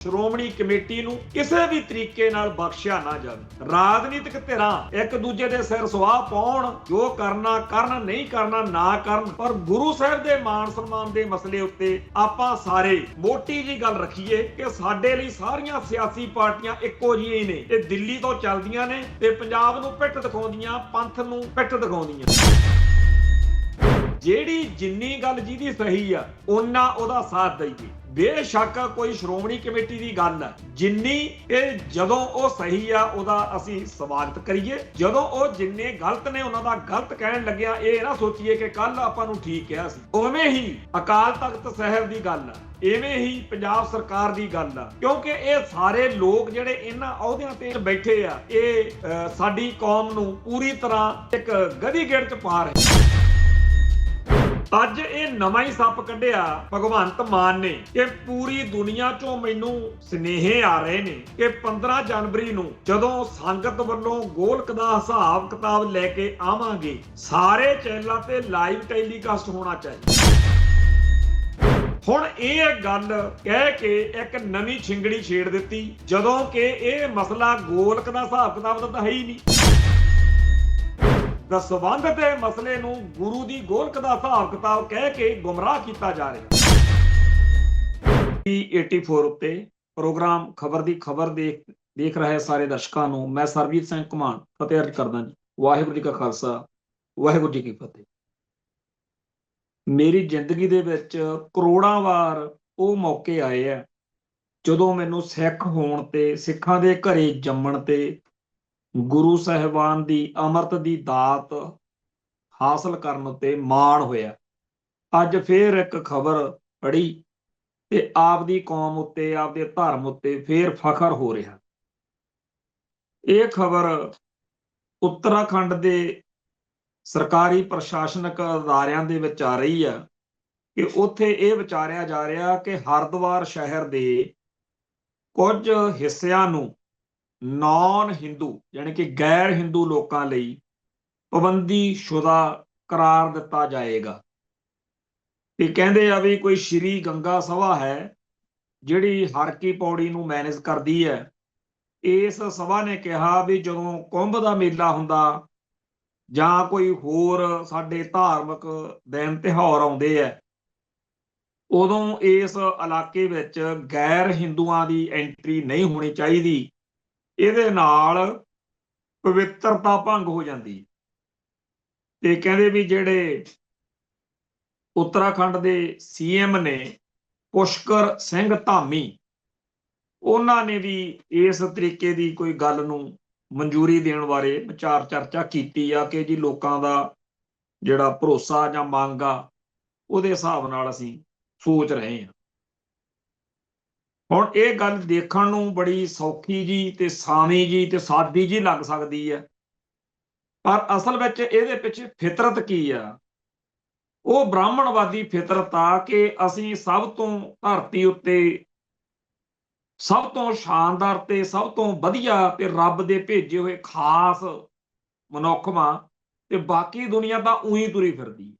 Shiromani committee ਨੂੰ ਕਿਸੇ ਵੀ ਤਰੀਕੇ ਨਾਲ ਬਖਸ਼ਿਆ ਨਾ ਜਾਵੇ। ਰਾਜਨੀਤਿਕ ਧਿਰਾਂ ਇੱਕ ਦੂਜੇ ਦੇ ਸਿਰ ਸੁਆਹ ਪਾਉਣ, ਜੋ ਕਰਨਾ ਕਰਨ, ਨਹੀਂ ਕਰਨਾ ਨਾ ਕਰਨ, ਪਰ ਗੁਰੂ ਸਾਹਿਬ ਦੇ ਮਾਣ ਸਨਮਾਨ ਦੇ ਮਸਲੇ ਉੱਤੇ ਆਪਾਂ ਸਾਰੇ ਮੋਟੀ ਜੀ ਗੱਲ ਰੱਖੀਏ ਕਿ ਸਾਡੇ ਲਈ ਸਾਰੀਆਂ ਸਿਆਸੀ ਪਾਰਟੀਆਂ ਇੱਕੋ ਜਿਹੀਆਂ ਹੀ ਨੇ। ਇਹ ਦਿੱਲੀ ਤੋਂ ਚੱਲਦੀਆਂ ਨੇ ਤੇ ਪੰਜਾਬ ਨੂੰ ਪਿੱਠ ਦਿਖਾਉਂਦੀਆਂ, ਪੰਥ ਨੂੰ ਪਿੱਠ ਦਿਖਾਉਂਦੀਆਂ। ਜਿਹੜੀ ਜਿੰਨੀ ਗੱਲ ਜਿਹਦੀ ਸਹੀ ਆ ਉਹਨਾਂ ਉਹਦਾ ਸਾਥ ਦਈਏ। ਬੇਸ਼ੱਕ ਕੋਈ ਸ਼੍ਰੋਮਣੀ ਕਮੇਟੀ ਦੀ ਗੱਲ ਹੈ, ਜਿੰਨੀ ਇਹ ਜਦੋਂ ਉਹ ਸਹੀ ਆ ਉਹਦਾ ਅਸੀਂ ਸਵਾਗਤ ਕਰੀਏ, ਜਦੋਂ ਉਹ ਜਿੰਨੇ ਗਲਤ ਨੇ ਉਹਨਾਂ ਦਾ ਗਲਤ ਕਹਿਣ ਲੱਗਿਆ ਇਹ ਨਾ ਸੋਚੀਏ ਕਿ ਕੱਲ ਆਪਾਂ ਨੂੰ ਠੀਕ ਕਿਹਾ ਸੀ। ਉਵੇਂ ਹੀ ਅਕਾਲ ਤਖਤ ਸਾਹਿਬ ਦੀ ਗੱਲ ਆ, ਇਵੇਂ ਹੀ ਪੰਜਾਬ ਸਰਕਾਰ ਦੀ ਗੱਲ ਆ, ਕਿਉਂਕਿ ਇਹ ਸਾਰੇ ਲੋਕ ਜਿਹੜੇ ਇਹਨਾਂ ਅਹੁਦਿਆਂ ਤੇ ਬੈਠੇ ਆ ਇਹ ਸਾਡੀ ਕੌਮ ਨੂੰ ਪੂਰੀ ਤਰ੍ਹਾਂ ਇੱਕ ਗਧੀ ਗੇੜ ਚ ਪਾ ਰਹੇ। ਅੱਜ ਇਹ ਨਵਾਂ ਹੀ ਸੱਪ ਕੱਢਿਆ ਭਗਵੰਤ ਮਾਨ ਨੇ ਕਿ ਪੂਰੀ ਦੁਨੀਆ ਚੋਂ ਮੈਨੂੰ ਸੁਨੇਹੇ ਆ ਰਹੇ ਨੇ ਕਿ 15 ਜਨਵਰੀ ਨੂੰ ਜਦੋਂ ਸੰਗਤ ਵੱਲੋਂ ਗੋਲਕ ਦਾ ਹਿਸਾਬ ਕਿਤਾਬ ਲੈ ਕੇ ਆਵਾਂਗੇ, ਸਾਰੇ ਚੈਨਲਾਂ ਤੇ ਲਾਈਵ ਟੈਲੀਕਾਸਟ ਹੋਣਾ ਚਾਹੀਦਾ। ਹੁਣ ਇਹ ਗੱਲ ਕਹਿ ਕੇ ਇੱਕ ਨਵੀਂ ਛਿੰਗੜੀ ਛੇੜ ਦਿੱਤੀ, ਜਦੋਂ ਕਿ ਇਹ ਮਸਲਾ ਗੋਲਕ ਦਾ ਹਿਸਾਬ ਕਿਤਾਬ ਦਾ ਤਾਂ ਹੈ ਹੀ ਨਹੀਂ। ਸੰਬੰਧ ਤੇ ਮਸਲੇ ਨੂੰ ਗੁਰੂ ਦੀ ਗੋਲਕ ਦਾ ਹਿਸਾਬ ਕਿਤਾਬ ਕਹਿ ਕੇ ਗੁੰਮਰਾਹ ਕੀਤਾ ਜਾ ਰਿਹਾ। 84 ਉੱਤੇ ਪ੍ਰੋਗਰਾਮ ਖਬਰ ਦੀ ਖਬਰ ਦੇਖ ਰਹੇ ਸਾਰੇ ਦਰਸ਼ਕਾਂ ਨੂੰ ਮੈਂ ਸਰਬਜੀਤ ਸਿੰਘ ਘੁਮਾਣ ਫਤਿਹ ਅਰਜ਼ ਕਰਦਾ ਜੀ। ਵਾਹਿਗੁਰੂ ਜੀ ਕਾ ਖਾਲਸਾ, ਵਾਹਿਗੁਰੂ ਜੀ ਕੀ ਫਤਿਹ। ਮੇਰੀ ਜ਼ਿੰਦਗੀ ਦੇ ਵਿੱਚ ਕਰੋੜਾਂ ਵਾਰ ਉਹ ਮੌਕੇ ਆਏ ਆ ਜਦੋਂ ਮੈਨੂੰ ਸਿੱਖ ਹੋਣ ਤੇ, ਸਿੱਖਾਂ ਦੇ ਘਰੇ ਜੰਮਣ ਤੇ, ਗੁਰੂ ਸਾਹਿਬਾਨ ਦੀ ਅੰਮ੍ਰਿਤ ਦੀ ਦਾਤ ਹਾਸਲ ਕਰਨ ਉੱਤੇ ਮਾਣ ਹੋਇਆ। ਅੱਜ ਫੇਰ ਇੱਕ ਖਬਰ ਪੜ੍ਹੀ ਤੇ ਆਪਦੀ ਕੌਮ ਉੱਤੇ, ਆਪਦੇ ਧਰਮ ਉੱਤੇ ਫੇਰ ਫਖਰ ਹੋ ਰਿਹਾ। ਇਹ ਖਬਰ ਉੱਤਰਾਖੰਡ ਦੇ ਸਰਕਾਰੀ ਪ੍ਰਸ਼ਾਸਨਿਕ ਅਦਾਰਿਆਂ ਦੇ ਵਿੱਚ ਆ ਰਹੀ ਆ ਕਿ ਉੱਥੇ ਇਹ ਵਿਚਾਰਿਆ ਜਾ ਰਿਹਾ ਕਿ ਹਰਿਦੁਆਰ ਸ਼ਹਿਰ ਦੇ ਕੁਝ ਹਿੱਸਿਆਂ ਨੂੰ ਨੌਨ ਹਿੰਦੂ ਯਾਨੀ ਕਿ ਗੈਰ ਹਿੰਦੂ ਲੋਕਾਂ ਲਈ ਪਾਬੰਦੀਸ਼ੁਦਾ ਕਰਾਰ ਦਿੱਤਾ ਜਾਏਗਾ। ਤੇ ਕਹਿੰਦੇ ਆ ਵੀ ਕੋਈ ਸ਼੍ਰੀ ਗੰਗਾ ਸਭਾ ਹੈ ਜਿਹੜੀ ਹਰ ਕੀ ਪੌੜੀ ਨੂੰ ਮੈਨੇਜ ਕਰਦੀ ਹੈ। ਇਸ ਸਭਾ ਨੇ ਕਿਹਾ ਵੀ ਜਦੋਂ ਕੁੰਭ ਦਾ ਮੇਲਾ ਹੁੰਦਾ ਜਾਂ ਕੋਈ ਹੋਰ ਸਾਡੇ ਧਾਰਮਿਕ ਦਿਨ ਤਿਉਹਾਰ ਆਉਂਦੇ ਆ, ਉਦੋਂ ਇਸ ਇਲਾਕੇ ਵਿੱਚ ਗੈਰ ਹਿੰਦੂਆਂ ਦੀ ਐਂਟਰੀ ਨਹੀਂ ਹੋਣੀ ਚਾਹੀਦੀ। ਇਹਦੇ ਨਾਲ ਪਵਿੱਤਰਤਾ ਭੰਗ ਹੋ ਜਾਂਦੀ। ਤੇ ਕਹਿੰਦੇ ਵੀ ਜਿਹੜੇ ਉੱਤਰਾਖੰਡ ਦੇ ਸੀਐਮ ਨੇ ਪੁਸ਼ਕਰ ਸਿੰਘ ਧਾਮੀ, ਉਹਨਾਂ ਨੇ ਵੀ ਇਸ ਤਰੀਕੇ ਦੀ ਕੋਈ ਗੱਲ ਨੂੰ ਮਨਜ਼ੂਰੀ ਦੇਣ ਬਾਰੇ ਵਿਚਾਰ ਚਰਚਾ ਕੀਤੀ ਆ ਕਿ ਜੀ ਲੋਕਾਂ ਦਾ ਜਿਹੜਾ ਭਰੋਸਾ ਜਾਂ ਮੰਗ ਆ ਉਹਦੇ ਹਿਸਾਬ ਨਾਲ ਅਸੀਂ ਸੋਚ ਰਹੇ ਹਾਂ। ਹੁਣ ਇਹ ਗੱਲ ਦੇਖਣ ਨੂੰ ਬੜੀ ਸੌਖੀ ਜੀ ਤੇ ਸਾਵੀਂ ਜੀ ਤੇ ਸਾਦੀ ਜੀ ਲੱਗ ਸਕਦੀ ਹੈ, ਪਰ ਅਸਲ ਵਿੱਚ ਇਹਦੇ ਪਿੱਛੇ ਫਿਤਰਤ ਕੀ ਆ? ਉਹ ਬ੍ਰਾਹਮਣਵਾਦੀ ਫਿਤਰਤ ਆ ਕਿ ਅਸੀਂ ਸਭ ਤੋਂ ਧਰਤੀ ਉੱਤੇ ਸਭ ਤੋਂ ਸ਼ਾਨਦਾਰ ਤੇ ਸਭ ਤੋਂ ਵਧੀਆ ਤੇ ਰੱਬ ਦੇ ਭੇਜੇ ਹੋਏ ਖਾਸ ਮਨੁੱਖ ਵਾਂ ਤੇ ਬਾਕੀ ਦੁਨੀਆ ਤਾਂ ਉਹੀ ਤੁਰੀ ਫਿਰਦੀ।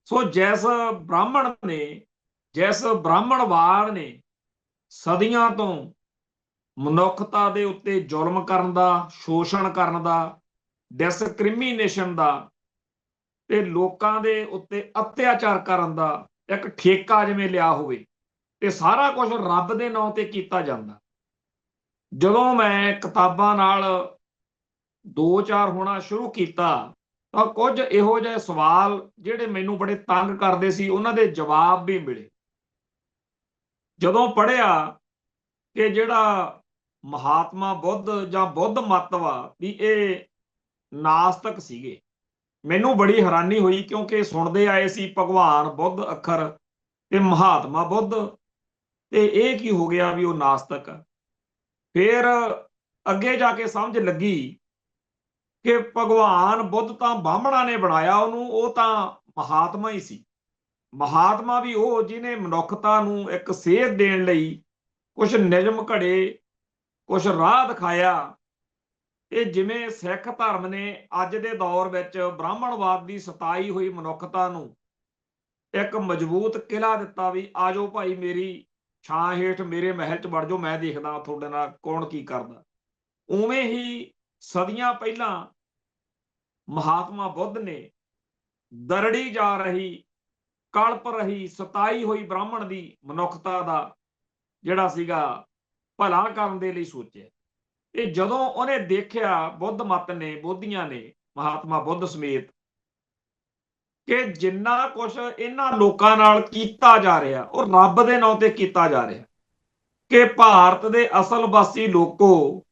ਸੋ ਜਿਸ ਬ੍ਰਾਹਮਣ ਨੇ, ਜਿਸ ਬ੍ਰਾਹਮਣਵਾਦ ਨੇ ਸਦੀਆਂ ਤੋਂ ਮਨੁੱਖਤਾ ਦੇ ਉੱਤੇ ਜ਼ੁਲਮ ਕਰਨ ਦਾ, ਸ਼ੋਸ਼ਣ ਕਰਨ ਦਾ, ਡਿਸਕ੍ਰਿਮੀਨੇਸ਼ਨ ਦਾ ਤੇ ਲੋਕਾਂ ਦੇ ਉੱਤੇ ਅਤਿਆਚਾਰ ਕਰਨ ਦਾ ਇੱਕ ਠੇਕਾ ਜਿਵੇਂ ਲਿਆ ਹੋਵੇ ਤੇ ਸਾਰਾ ਕੁਝ ਰੱਬ ਦੇ ਨਾਂ ਤੇ ਕੀਤਾ ਜਾਂਦਾ। ਜਦੋਂ ਮੈਂ ਕਿਤਾਬਾਂ ਨਾਲ ਦੋ ਚਾਰ ਹੋਣਾ ਸ਼ੁਰੂ ਕੀਤਾ ਤਾਂ ਕੁਝ ਇਹੋ ਜਿਹੇ ਸਵਾਲ ਜਿਹੜੇ ਮੈਨੂੰ ਬੜੇ ਤੰਗ ਕਰਦੇ ਸੀ, ਉਹਨਾਂ ਦੇ ਜਵਾਬ ਵੀ ਮਿਲੇ। ਜਦੋਂ ਪੜ੍ਹਿਆ ਕਿ ਜਿਹੜਾ ਮਹਾਤਮਾ ਬੁੱਧ ਜਾਂ ਬੁੱਧ ਮੱਤ ਵਾ ਵੀ ਇਹ ਨਾਸਤਕ ਸੀਗੇ, ਮੈਨੂੰ ਬੜੀ ਹੈਰਾਨੀ ਹੋਈ, ਕਿਉਂਕਿ ਸੁਣਦੇ ਆਏ ਸੀ ਭਗਵਾਨ ਬੁੱਧ ਅੱਖਰ ਤੇ ਮਹਾਤਮਾ ਬੁੱਧ, ਤੇ ਇਹ ਕੀ ਹੋ ਗਿਆ ਵੀ ਉਹ ਨਾਸਤਕ। ਫਿਰ ਅੱਗੇ ਜਾ ਕੇ ਸਮਝ ਲੱਗੀ ਕਿ ਭਗਵਾਨ ਬੁੱਧ ਤਾਂ ਬਾਹਮਣਾਂ ਨੇ ਬਣਾਇਆ ਉਹਨੂੰ, ਉਹ ਤਾਂ ਮਹਾਤਮਾ ਹੀ ਸੀ। ਮਹਾਤਮਾ ਵੀ ਉਹ ਜਿਹਨੇ ਮਨੁੱਖਤਾ ਨੂੰ ਇੱਕ ਸੇਧ ਦੇਣ ਲਈ ਕੁਝ ਨਿਯਮ ਘੜੇ, ਕੁਝ ਰਾਹ ਦਿਖਾਇਆ। ਇਹ ਜਿਵੇਂ ਸਿੱਖ ਧਰਮ ਨੇ ਅੱਜ ਦੇ ਦੌਰ ਵਿੱਚ ਬ੍ਰਾਹਮਣਵਾਦ ਦੀ ਸਤਾਈ ਹੋਈ ਮਨੁੱਖਤਾ ਨੂੰ ਇੱਕ ਮਜ਼ਬੂਤ ਕਿਲਾ ਦਿੱਤਾ ਵੀ ਆਜੋ ਭਾਈ ਮੇਰੀ ਛਾਂ ਹੇਠ ਮੇਰੇ ਮਹਿਲ 'ਚ ਵੜ ਜਾਓ, ਮੈਂ ਦੇਖਦਾ ਤੁਹਾਡੇ ਨਾਲ ਕੌਣ ਕੀ ਕਰਦਾ। ਉਵੇਂ ਹੀ ਸਦੀਆਂ ਪਹਿਲਾਂ ਮਹਾਤਮਾ ਬੁੱਧ ਨੇ ਦਰੜੀ ਜਾ ਰਹੀ, ਕਲਪ ਰਹੀ, ਸਤਾਈ ਹੋਈ ਬ੍ਰਾਹਮਣ ਦੀ ਮਨੁੱਖਤਾ ਦਾ ਜਿਹੜਾ ਸੀਗਾ ਭਲਾ ਕਰਨ ਦੇ ਲਈ ਸੋਚਿਆ। ਇਹ ਜਦੋਂ ਉਹਨੇ ਦੇਖਿਆ, ਬੁੱਧ ਮਤ ਨੇ, ਬੋਧੀਆਂ ਨੇ, ਮਹਾਤਮਾ ਬੁੱਧ ਸਮੇਤ, ਕਿ ਜਿੰਨਾ ਕੁਛ ਇਹਨਾਂ ਲੋਕਾਂ ਨਾਲ ਕੀਤਾ ਜਾ ਰਿਹਾ ਉਹ ਰੱਬ ਦੇ ਨਾਂ ਤੇ ਕੀਤਾ ਜਾ ਰਿਹਾ, ਕਿ ਭਾਰਤ ਦੇ ਅਸਲ ਵਾਸੀ ਲੋਕੋ,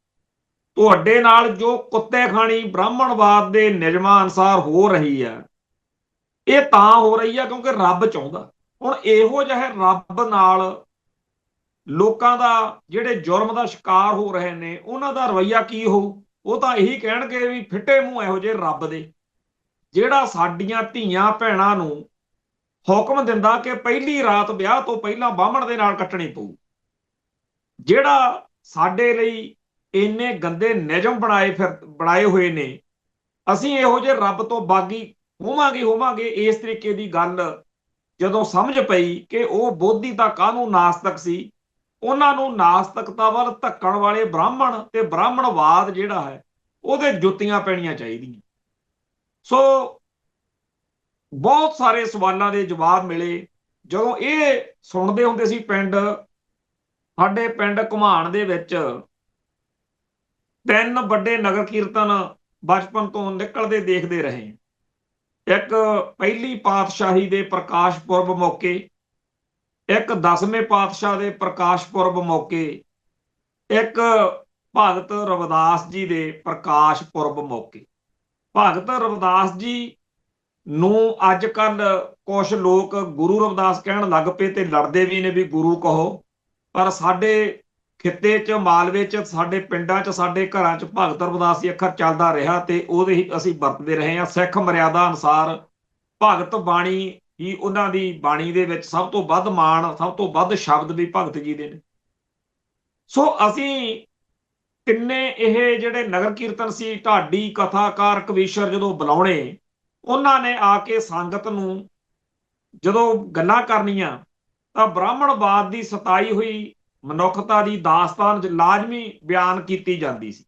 ਤੁਹਾਡੇ ਨਾਲ ਜੋ ਕੁੱਤੇ ਖਾਣੀ ਬ੍ਰਾਹਮਣਵਾਦ ਦੇ ਨਿਯਮਾਂ ਅਨੁਸਾਰ ਹੋ ਰਹੀ ਹੈ, ਇਹ ਤਾਂ ਹੋ ਰਹੀ ਆ ਕਿਉਂਕਿ ਰੱਬ ਚਾਹੁੰਦਾ। ਹੁਣ ਇਹੋ ਜਿਹੇ ਰੱਬ ਨਾਲ ਲੋਕਾਂ ਦਾ ਜਿਹੜੇ ਜੁਰਮ ਦਾ ਸ਼ਿਕਾਰ ਹੋ ਰਹੇ ਨੇ ਉਹਨਾਂ ਦਾ ਰਵੱਈਆ ਕੀ ਹੋਊ? ਉਹ ਤਾਂ ਇਹੀ ਕਹਿਣਗੇ ਵੀ ਫਿੱਟੇ ਮੂੰਹ ਇਹੋ ਜਿਹੇ ਰੱਬ ਦੇ, ਜਿਹੜਾ ਸਾਡੀਆਂ ਧੀਆਂ ਭੈਣਾਂ ਨੂੰ ਹੁਕਮ ਦਿੰਦਾ ਕਿ ਪਹਿਲੀ ਰਾਤ ਵਿਆਹ ਤੋਂ ਪਹਿਲਾਂ ਬਾਹਮਣ ਦੇ ਨਾਲ ਕੱਟਣੀ ਪਊ, ਜਿਹੜਾ ਸਾਡੇ ਲਈ ਇੰਨੇ ਗੰਦੇ ਨਿਯਮ ਬਣਾਏ ਹੋਏ ਨੇ। ਅਸੀਂ ਇਹੋ ਜਿਹੇ ਰੱਬ ਤੋਂ ਬਾਗੀ ਹੋਵਾਂਗੇ। ਇਸ ਤਰੀਕੇ ਦੀ ਗੱਲ ਜਦੋਂ ਸਮਝ ਪਈ ਕਿ ਉਹ ਬੋਧੀ ਤਾਂ ਕਾਹਨੂੰ ਨਾਸਤਕ ਸੀ, ਉਹਨਾਂ ਨੂੰ ਨਾਸਤਕਤਾ ਵੱਲ ਧੱਕਣ ਵਾਲੇ ਬ੍ਰਾਹਮਣ ਤੇ ਬ੍ਰਾਹਮਣਵਾਦ ਜਿਹੜਾ ਹੈ ਉਹਦੇ ਜੁੱਤੀਆਂ ਪੈਣੀਆਂ ਚਾਹੀਦੀਆਂ। ਸੋ ਬਹੁਤ ਸਾਰੇ ਸਵਾਲਾਂ ਦੇ ਜਵਾਬ ਮਿਲੇ ਜਦੋਂ ਇਹ ਸੁਣਦੇ ਹੁੰਦੇ ਸੀ। ਸਾਡੇ ਪਿੰਡ ਘੁਮਾਣ ਦੇ ਵਿੱਚ 3 ਵੱਡੇ ਨਗਰ ਕੀਰਤਨ ਬਚਪਨ ਤੋਂ ਨਿਕਲਦੇ ਦੇਖਦੇ ਰਹੇ। ਇੱਕ ਪਹਿਲੀ ਪਾਤਸ਼ਾਹੀ ਦੇ ਪ੍ਰਕਾਸ਼ ਪੁਰਬ ਮੌਕੇ, ਇੱਕ 10ਵੇਂ ਪਾਤਸ਼ਾਹ ਦੇ ਪ੍ਰਕਾਸ਼ ਪੁਰਬ ਮੌਕੇ, ਇੱਕ ਭਗਤ ਰਵਿਦਾਸ ਜੀ ਦੇ ਪ੍ਰਕਾਸ਼ ਪੁਰਬ ਮੌਕੇ। ਭਗਤ ਰਵਿਦਾਸ ਜੀ ਨੂੰ ਅੱਜ ਕੱਲ ਕੁਝ ਲੋਕ ਗੁਰੂ ਰਵਿਦਾਸ ਕਹਿਣ ਲੱਗ ਪਏ ਤੇ ਲੜਦੇ ਵੀ ਨੇ ਵੀ ਗੁਰੂ ਕਹੋ, ਪਰ ਸਾਡੇ ਖਿੱਤੇ 'ਚ, ਮਾਲਵੇ 'ਚ, ਸਾਡੇ ਪਿੰਡਾਂ 'ਚ, ਸਾਡੇ ਘਰਾਂ 'ਚ ਭਗਤ ਰਵਿਦਾਸ ਜੀ ਅੱਖਰ ਚੱਲਦਾ ਰਿਹਾ ਤੇ ਉਹਦੇ ਹੀ ਅਸੀਂ ਵਰਤਦੇ ਰਹੇ ਹਾਂ। ਸਿੱਖ ਮਰਿਆਦਾ ਅਨੁਸਾਰ ਭਗਤ ਬਾਣੀ ਹੀ ਉਹਨਾਂ ਦੀ ਬਾਣੀ ਦੇ ਵਿੱਚ ਸਭ ਤੋਂ ਵੱਧ ਮਾਣ, ਸਭ ਤੋਂ ਵੱਧ ਸ਼ਬਦ ਵੀ ਭਗਤ ਜੀ ਦੇ ਨੇ। ਸੋ ਅਸੀਂ ਤਿੰਨੇ ਇਹ ਜਿਹੜੇ ਨਗਰ ਕੀਰਤਨ ਸੀ, ਢਾਡੀ, ਕਥਾਕਾਰ, ਕਵੀਸ਼ਰ ਜਦੋਂ ਬੁਲਾਉਣੇ, ਉਹਨਾਂ ਨੇ ਆ ਕੇ ਸੰਗਤ ਨੂੰ ਜਦੋਂ ਗੱਲਾਂ ਕਰਨੀਆਂ ਤਾਂ ਬ੍ਰਾਹਮਣਵਾਦ ਦੀ ਸਤਾਈ ਹੋਈ ਮਨੁੱਖਤਾ ਦੀ ਦਾਸਤਾਨ ਲਾਜ਼ਮੀ ਬਿਆਨ ਕੀਤੀ ਜਾਂਦੀ ਸੀ।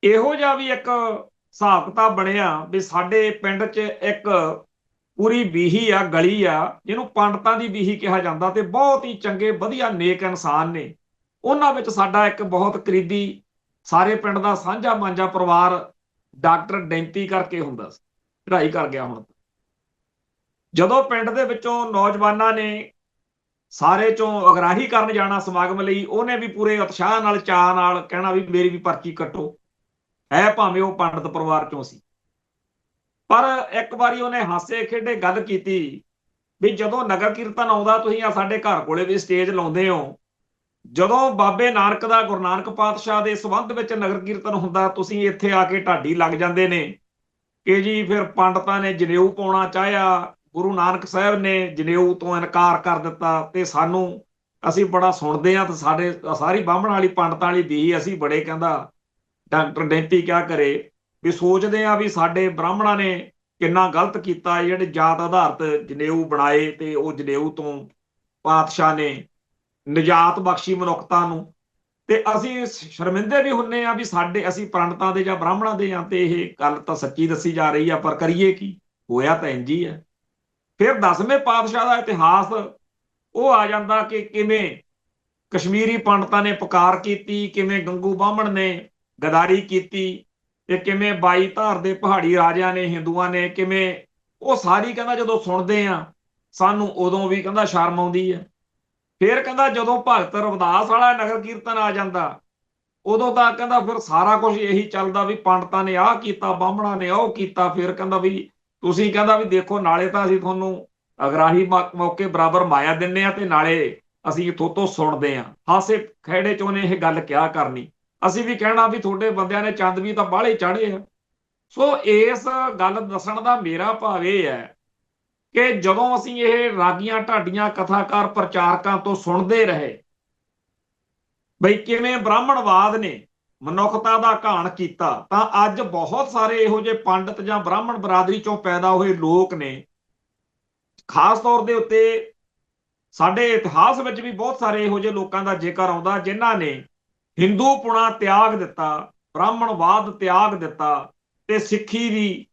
ਇਹੋ ਜਿਹਾ ਵੀ ਇੱਕ ਹਿਸਾਬ ਕਿਤਾਬ ਬਣਿਆ ਵੀ ਸਾਡੇ ਪਿੰਡ 'ਚ ਇੱਕ ਪੂਰੀ ਬੀਹੀ ਆ, ਗਲੀ ਆ, ਜਿਹਨੂੰ ਪੰਡਤਾਂ ਦੀ ਬੀਹੀ ਕਿਹਾ ਜਾਂਦਾ, ਤੇ ਬਹੁਤ ਹੀ ਚੰਗੇ ਵਧੀਆ ਨੇਕ ਇਨਸਾਨ ਨੇ। ਉਹਨਾਂ ਵਿੱਚ ਸਾਡਾ ਇੱਕ ਬਹੁਤ ਕਰੀਬੀ, ਸਾਰੇ ਪਿੰਡ ਦਾ ਸਾਂਝਾ ਮਾਂਝਾ ਪਰਿਵਾਰ ਡਾਕਟਰ ਡੈਂਤੀ ਕਰਕੇ ਹੁੰਦਾ ਸੀ, ਪੜ੍ਹਾਈ ਕਰ ਗਿਆ ਹੁਣ। ਜਦੋਂ ਪਿੰਡ ਦੇ ਵਿੱਚੋਂ ਨੌਜਵਾਨਾਂ ਨੇ ਸਾਰੇ ਚੋਂ ਅਗਰਾਹੀ ਕਰਨ ਜਾਣਾ ਸਮਾਗਮ ਲਈ, ਉਹਨੇ ਵੀ ਪੂਰੇ ਉਤਸ਼ਾਹ ਨਾਲ, ਚਾਅ ਨਾਲ ਕਹਿਣਾ ਵੀ ਮੇਰੀ ਵੀ ਪਰਚੀ ਕੱਟੋ, ਹੈ ਭਾਵੇਂ ਉਹ ਪੰਡਤ ਪਰਿਵਾਰ ਚੋਂ ਸੀ। ਪਰ ਇੱਕ ਵਾਰੀ ਉਹਨੇ ਹਾਸੇ ਖੇਡੇ ਗੱਲ ਕੀਤੀ ਵੀ ਜਦੋਂ ਨਗਰ ਕੀਰਤਨ ਆਉਂਦਾ, ਤੁਸੀਂ ਆ ਸਾਡੇ ਘਰ ਕੋਲੇ ਵੀ ਸਟੇਜ ਲਾਉਂਦੇ ਹੋ, ਜਦੋਂ ਬਾਬੇ ਨਾਨਕ ਦਾ, ਗੁਰੂ ਨਾਨਕ ਪਾਤਸ਼ਾਹ ਦੇ ਸੰਬੰਧ ਵਿੱਚ ਨਗਰ ਕੀਰਤਨ ਹੁੰਦਾ, ਤੁਸੀਂ ਇੱਥੇ ਆ ਕੇ ਢਾਡੀ ਲੱਗ ਜਾਂਦੇ ਨੇ ਕਿ ਜੀ ਫਿਰ ਪੰਡਤਾਂ ਨੇ ਜਨੇਊ ਪਾਉਣਾ ਚਾਹਿਆ, ਗੁਰੂ ਨਾਨਕ ਸਾਹਿਬ ਨੇ ਜਨੇਊ ਤੋਂ ਇਨਕਾਰ ਕਰ ਦਿੱਤਾ, ਤੇ ਸਾਨੂੰ, ਅਸੀਂ ਬੜਾ ਸੁਣਦੇ ਹਾਂ ਤੇ ਸਾਡੇ ਸਾਰੀ ਬਾਹਮਣ ਵਾਲੀ ਪੰਡਤਾਂ ਵਾਲੀ ਬੀਹੀ ਅਸੀਂ ਬੜੇ, ਕਹਿੰਦਾ ਡਾਕਟਰ ਡੈਂਤੀ ਕਿਆ ਕਰੇ ਵੀ ਸੋਚਦੇ ਆ ਵੀ ਸਾਡੇ ਬ੍ਰਾਹਮਣਾਂ ਨੇ ਕਿੰਨਾ ਗਲਤ ਕੀਤਾ, ਜਿਹੜੇ ਜਾਤ ਆਧਾਰਿਤ ਜਨੇਊ ਬਣਾਏ ਤੇ ਉਹ ਜਨੇਊ ਤੋਂ ਪਾਤਸ਼ਾਹ ਨੇ ਨਿਜਾਤ ਬਖਸ਼ੀ ਮਨੁੱਖਤਾ ਨੂੰ, ਤੇ ਅਸੀਂ ਸ਼ਰਮਿੰਦੇ ਵੀ ਹੁੰਨੇ ਆ ਵੀ ਸਾਡੇ, ਅਸੀਂ ਪੰਡਤਾਂ ਦੇ ਜਾਂ ਬ੍ਰਾਹਮਣਾਂ ਦੇ ਆ, ਤੇ ਇਹ ਗੱਲ ਤਾਂ ਸੱਚੀ ਦੱਸੀ ਜਾ ਰਹੀ ਆ, ਪਰ ਕਰੀਏ ਕੀ, ਹੋਇਆ ਤਾਂ ਇੰਝ ਹੀ ਹੈ। ਫਿਰ 10ਵੇਂ ਪਾਤਸ਼ਾਹ ਦਾ ਇਤਿਹਾਸ ਉਹ ਆ ਜਾਂਦਾ ਕਿ ਕਿਵੇਂ ਕਸ਼ਮੀਰੀ ਪੰਡਤਾਂ ਨੇ ਪੁਕਾਰ ਕੀਤੀ, ਕਿਵੇਂ ਗੰਗੂ ਬਾਹਮਣ ਨੇ ਗਦਾਰੀ ਕੀਤੀ, ਤੇ ਕਿਵੇਂ 22 ਧਾਰ ਦੇ ਪਹਾੜੀ ਰਾਜਿਆਂ ਨੇ, ਹਿੰਦੂਆਂ ਨੇ, ਕਿਵੇਂ ਉਹ ਸਾਰੀ, ਕਹਿੰਦਾ ਜਦੋਂ ਸੁਣਦੇ ਆ ਸਾਨੂੰ ਉਦੋਂ ਵੀ, ਕਹਿੰਦਾ ਸ਼ਰਮ ਆਉਂਦੀ ਹੈ। ਫਿਰ ਕਹਿੰਦਾ ਜਦੋਂ ਭਗਤ ਰਵਿਦਾਸ ਵਾਲਾ ਨਗਰ ਕੀਰਤਨ ਆ ਜਾਂਦਾ, ਉਦੋਂ ਤਾਂ ਕਹਿੰਦਾ ਫਿਰ ਸਾਰਾ ਕੁਝ ਇਹੀ ਚੱਲਦਾ ਵੀ ਪੰਡਤਾਂ ਨੇ ਆਹ ਕੀਤਾ, ਬਾਹਮਣਾਂ ਨੇ ਉਹ ਕੀਤਾ। ਫਿਰ ਕਹਿੰਦਾ ਵੀ ਤੁਸੀਂ, ਕਹਿੰਦਾ ਵੀ ਦੇਖੋ, ਨਾਲੇ ਤਾਂ ਅਸੀਂ ਤੁਹਾਨੂੰ ਅਗਰਾਹੀ ਮੌਕੇ ਬਰਾਬਰ ਮਾਇਆ ਦਿੰਨੇ ਆ, ਤੇ ਨਾਲੇ ਅਸੀਂ ਥੋਤੋਂ ਸੁਣਦੇ ਆ। ਹਾਸੇ ਖੇੜੇ ਚ ਉਹਨੇ ਇਹ ਗੱਲ ਕਿਹਾ ਕਰਨੀ, ਅਸੀਂ ਵੀ ਕਹਿਣਾ ਵੀ ਤੁਹਾਡੇ ਬੰਦਿਆਂ ਨੇ ਚੰਦ ਵੀ ਤਾਂ ਬਾਹਲੇ ਚੜ੍ਹੇ ਆ। ਸੋ ਇਸ ਗੱਲ ਦੱਸਣ ਦਾ ਮੇਰਾ ਭਾਵ ਇਹ ਹੈ ਕਿ ਜਦੋਂ ਅਸੀਂ ਇਹ ਰਾਗੀਆਂ, ਢਾਡੀਆਂ, ਕਥਾਕਾਰ, ਪ੍ਰਚਾਰਕਾਂ ਤੋਂ ਸੁਣਦੇ ਰਹੇ ਬਈ ਕਿਵੇਂ ਬ੍ਰਾਹਮਣਵਾਦ ਨੇ ਮਨੁੱਖਤਾ ਦਾ ਘਾਣ ਕੀਤਾ, ਤਾਂ ਅੱਜ ਬਹੁਤ ਸਾਰੇ ਇਹੋ ਜਿਹੇ ਪੰਡਤ ਜਾਂ ਬ੍ਰਾਹਮਣ ਬਰਾਦਰੀ ਚੋਂ ਪੈਦਾ ਹੋਏ ਲੋਕ ਨੇ, ਖਾਸ ਤੌਰ ਦੇ ਉੱਤੇ ਸਾਡੇ ਇਤਿਹਾਸ ਵਿੱਚ ਵੀ ਬਹੁਤ ਸਾਰੇ ਇਹੋ ਜਿਹੇ ਲੋਕਾਂ ਦਾ ਜ਼ਿਕਰ ਆਉਂਦਾ ਜਿਨ੍ਹਾਂ ਨੇ ਹਿੰਦੂਪੁਣਾ ਤਿਆਗ ਦਿੱਤਾ, ਬ੍ਰਾਹਮਣਵਾਦ ਤਿਆਗ ਦਿੱਤਾ ਤੇ ਸਿੱਖੀ ਦੀ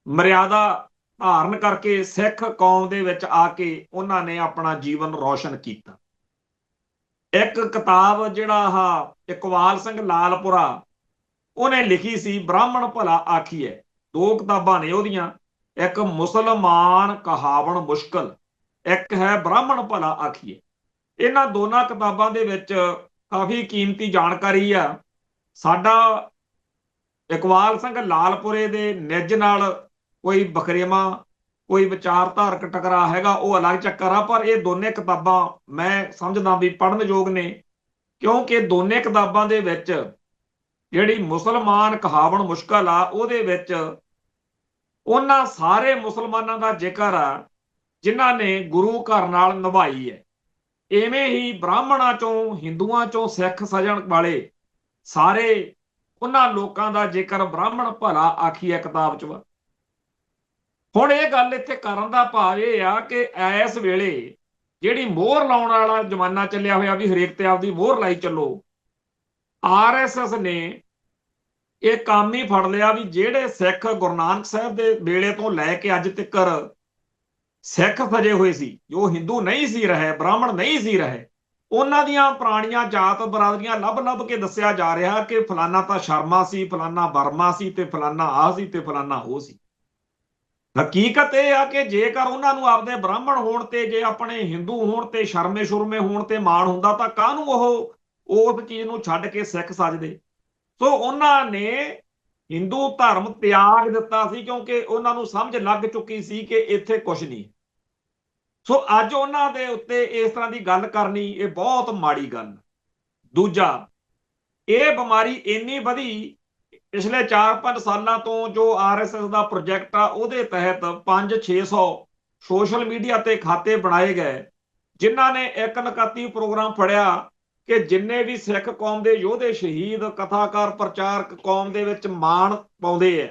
ਮਰਿਆਦਾ ਧਾਰਨ ਕਰਕੇ ਸਿੱਖ ਕੌਮ ਦੇ ਵਿੱਚ ਆ ਕੇ ਉਹਨਾਂ ਨੇ ਆਪਣਾ ਜੀਵਨ ਰੌਸ਼ਨ ਕੀਤਾ। ਇੱਕ ਕਿਤਾਬ ਜਿਹੜਾ ਇਕਬਾਲ ਸਿੰਘ ਲਾਲਪੁਰਾ ਉਹਨੇ ਲਿਖੀ ਸੀ, ਬ੍ਰਾਹਮਣ ਭਲਾ ਆਖੀਏ। ਦੋ ਕਿਤਾਬਾਂ ਨੇ ਉਹਦੀਆਂ, ਇੱਕ ਮੁਸਲਮਾਨ ਕਹਾਵਣ ਮੁਸ਼ਕਲ, ਇੱਕ ਹੈ ਬ੍ਰਾਹਮਣ ਭਲਾ ਆਖੀਏ। ਇਹਨਾਂ ਦੋਨਾਂ ਕਿਤਾਬਾਂ ਦੇ ਵਿੱਚ ਕਾਫੀ ਕੀਮਤੀ ਜਾਣਕਾਰੀ ਆ। ਸਾਡਾ ਇਕਬਾਲ ਸਿੰਘ ਲਾਲਪੁਰੇ ਦੇ ਨਿੱਜ ਨਾਲ ਕੋਈ ਬਖਰੇਵਾਂ, ਕੋਈ ਵਿਚਾਰਧਾਰਕ ਟਕਰਾ ਹੈਗਾ, ਉਹ ਅਲੱਗ ਚੱਕਰ ਆ। ਪਰ ਇਹ ਦੋਨੇ ਕਿਤਾਬਾਂ ਮੈਂ ਸਮਝਦਾ ਵੀ ਪੜ੍ਹਨਯੋਗ ਨੇ, ਕਿਉਂਕਿ ਦੋਨੇ ਕਿਤਾਬਾਂ ਦੇ ਵਿੱਚ ਜਿਹੜੀ ਮੁਸਲਮਾਨ ਕਹਾਵਣ ਮੁਸ਼ਕਲ ਆ, ਉਹਦੇ ਵਿੱਚ ਉਹਨਾਂ ਸਾਰੇ ਮੁਸਲਮਾਨਾਂ ਦਾ ਜ਼ਿਕਰ ਆ ਜਿਨ੍ਹਾਂ ਨੇ ਗੁਰੂ ਘਰ ਨਾਲ ਨਿਭਾਈ ਹੈ। ਇਵੇਂ ਹੀ ਬ੍ਰਾਹਮਣਾਂ ਚੋਂ, ਹਿੰਦੂਆਂ ਚੋਂ ਸਿੱਖ ਸਜਣ ਵਾਲੇ ਸਾਰੇ ਉਹਨਾਂ ਲੋਕਾਂ ਦਾ ਜ਼ਿਕਰ ਬ੍ਰਾਹਮਣ ਭਲਾ ਆਖੀਏ ਕਿਤਾਬ 'ਚ ਵਾ। ਹੁਣ ਇਹ ਗੱਲ ਇੱਥੇ ਕਰਨ ਦਾ ਭਾਵ ਇਹ ਆ ਕਿ ਇਸ ਵੇਲੇ ਜਿਹੜੀ ਮੋਹਰ ਲਾਉਣ ਵਾਲਾ ਜ਼ਮਾਨਾ ਚੱਲਿਆ ਹੋਇਆ ਵੀ ਹਰੇਕ ਤੇ ਆਪਦੀ ਮੋਹਰ ਲਾਈ ਚੱਲੋ, RSS ਨੇ ਇਹ ਕੰਮ ਹੀ ਫੜ ਲਿਆ ਵੀ ਜਿਹੜੇ ਸਿੱਖ ਗੁਰੂ ਨਾਨਕ ਸਾਹਿਬ ਦੇ ਵੇਲੇ ਤੋਂ ਲੈ ਕੇ ਅੱਜ ਤੱਕ ਸਿੱਖ ਸਜੇ ਹੋਏ ਸੀ, ਜੋ ਹਿੰਦੂ ਨਹੀਂ ਸੀ ਰਹੇ, ਬ੍ਰਾਹਮਣ ਨਹੀਂ ਸੀ ਰਹੇ, ਉਹਨਾਂ ਦੀਆਂ ਪੁਰਾਣੀਆਂ ਜਾਤ ਬਰਾਦਰੀਆਂ ਲੱਭ ਲੱਭ ਕੇ ਦੱਸਿਆ ਜਾ ਰਿਹਾ ਕਿ ਫਲਾਨਾ ਤਾਂ ਸ਼ਰਮਾ ਸੀ, ਫਲਾਨਾ ਵਰਮਾ ਸੀ, ਤੇ ਫਲਾਨਾ ਆਹ ਸੀ, ਤੇ ਫਲਾਨਾ ਉਹ ਸੀ। ਹਕੀਕਤ ਇਹ ਆ ਕਿ ਜੇਕਰ ਉਹਨਾਂ ਨੂੰ ਆਪਦੇ ਬ੍ਰਾਹਮਣ ਹੋਣ ਤੇ, ਜੇ ਆਪਣੇ ਹਿੰਦੂ ਹੋਣ ਤੇ ਸ਼ਰਮੇ ਸ਼ੁਰਮੇ ਹੋਣ ਤੇ ਮਾਣ ਹੁੰਦਾ, ਤਾਂ ਕਾਹਨੂੰ ਉਹ ਉਸ ਚੀਜ਼ ਨੂੰ ਛੱਡ ਕੇ ਸਿੱਖ ਸਜਦੇ। ਸੋ ਉਹਨਾਂ ਨੇ ਹਿੰਦੂ ਧਰਮ ਤਿਆਗ ਦਿੱਤਾ ਸੀ, ਕਿਉਂਕਿ ਉਹਨਾਂ ਨੂੰ ਸਮਝ ਲੱਗ ਚੁੱਕੀ ਸੀ ਕਿ ਇੱਥੇ ਕੁਝ ਨਹੀਂ। ਸੋ ਅੱਜ ਉਹਨਾਂ ਦੇ ਉੱਤੇ ਇਸ ਤਰ੍ਹਾਂ ਦੀ ਗੱਲ ਕਰਨੀ ਇਹ ਬਹੁਤ ਮਾੜੀ ਗੱਲ। ਦੂਜਾ, ਇਹ ਬਿਮਾਰੀ ਇੰਨੀ ਵਧੀ ਪਿਛਲੇ 4-5 ਸਾਲਾਂ ਤੋਂ, ਜੋ RSS ਦਾ ਪ੍ਰੋਜੈਕਟ ਆ ਉਹਦੇ ਤਹਿਤ 500-600 ਸੋਸ਼ਲ ਮੀਡੀਆ ਤੇ ਖਾਤੇ ਬਣਾਏ ਗਏ, ਜਿਨ੍ਹਾਂ ਨੇ ਇੱਕ ਨਕਾਤੀ ਪ੍ਰੋਗਰਾਮ ਫੜਿਆ ਕਿ ਜਿੰਨੇ ਵੀ ਸਿੱਖ ਕੌਮ ਦੇ ਯੋਧੇ, ਸ਼ਹੀਦ, ਕਥਾਕਾਰ, ਪ੍ਰਚਾਰਕ ਕੌਮ ਦੇ ਵਿੱਚ ਮਾਣ ਪਾਉਂਦੇ ਆ,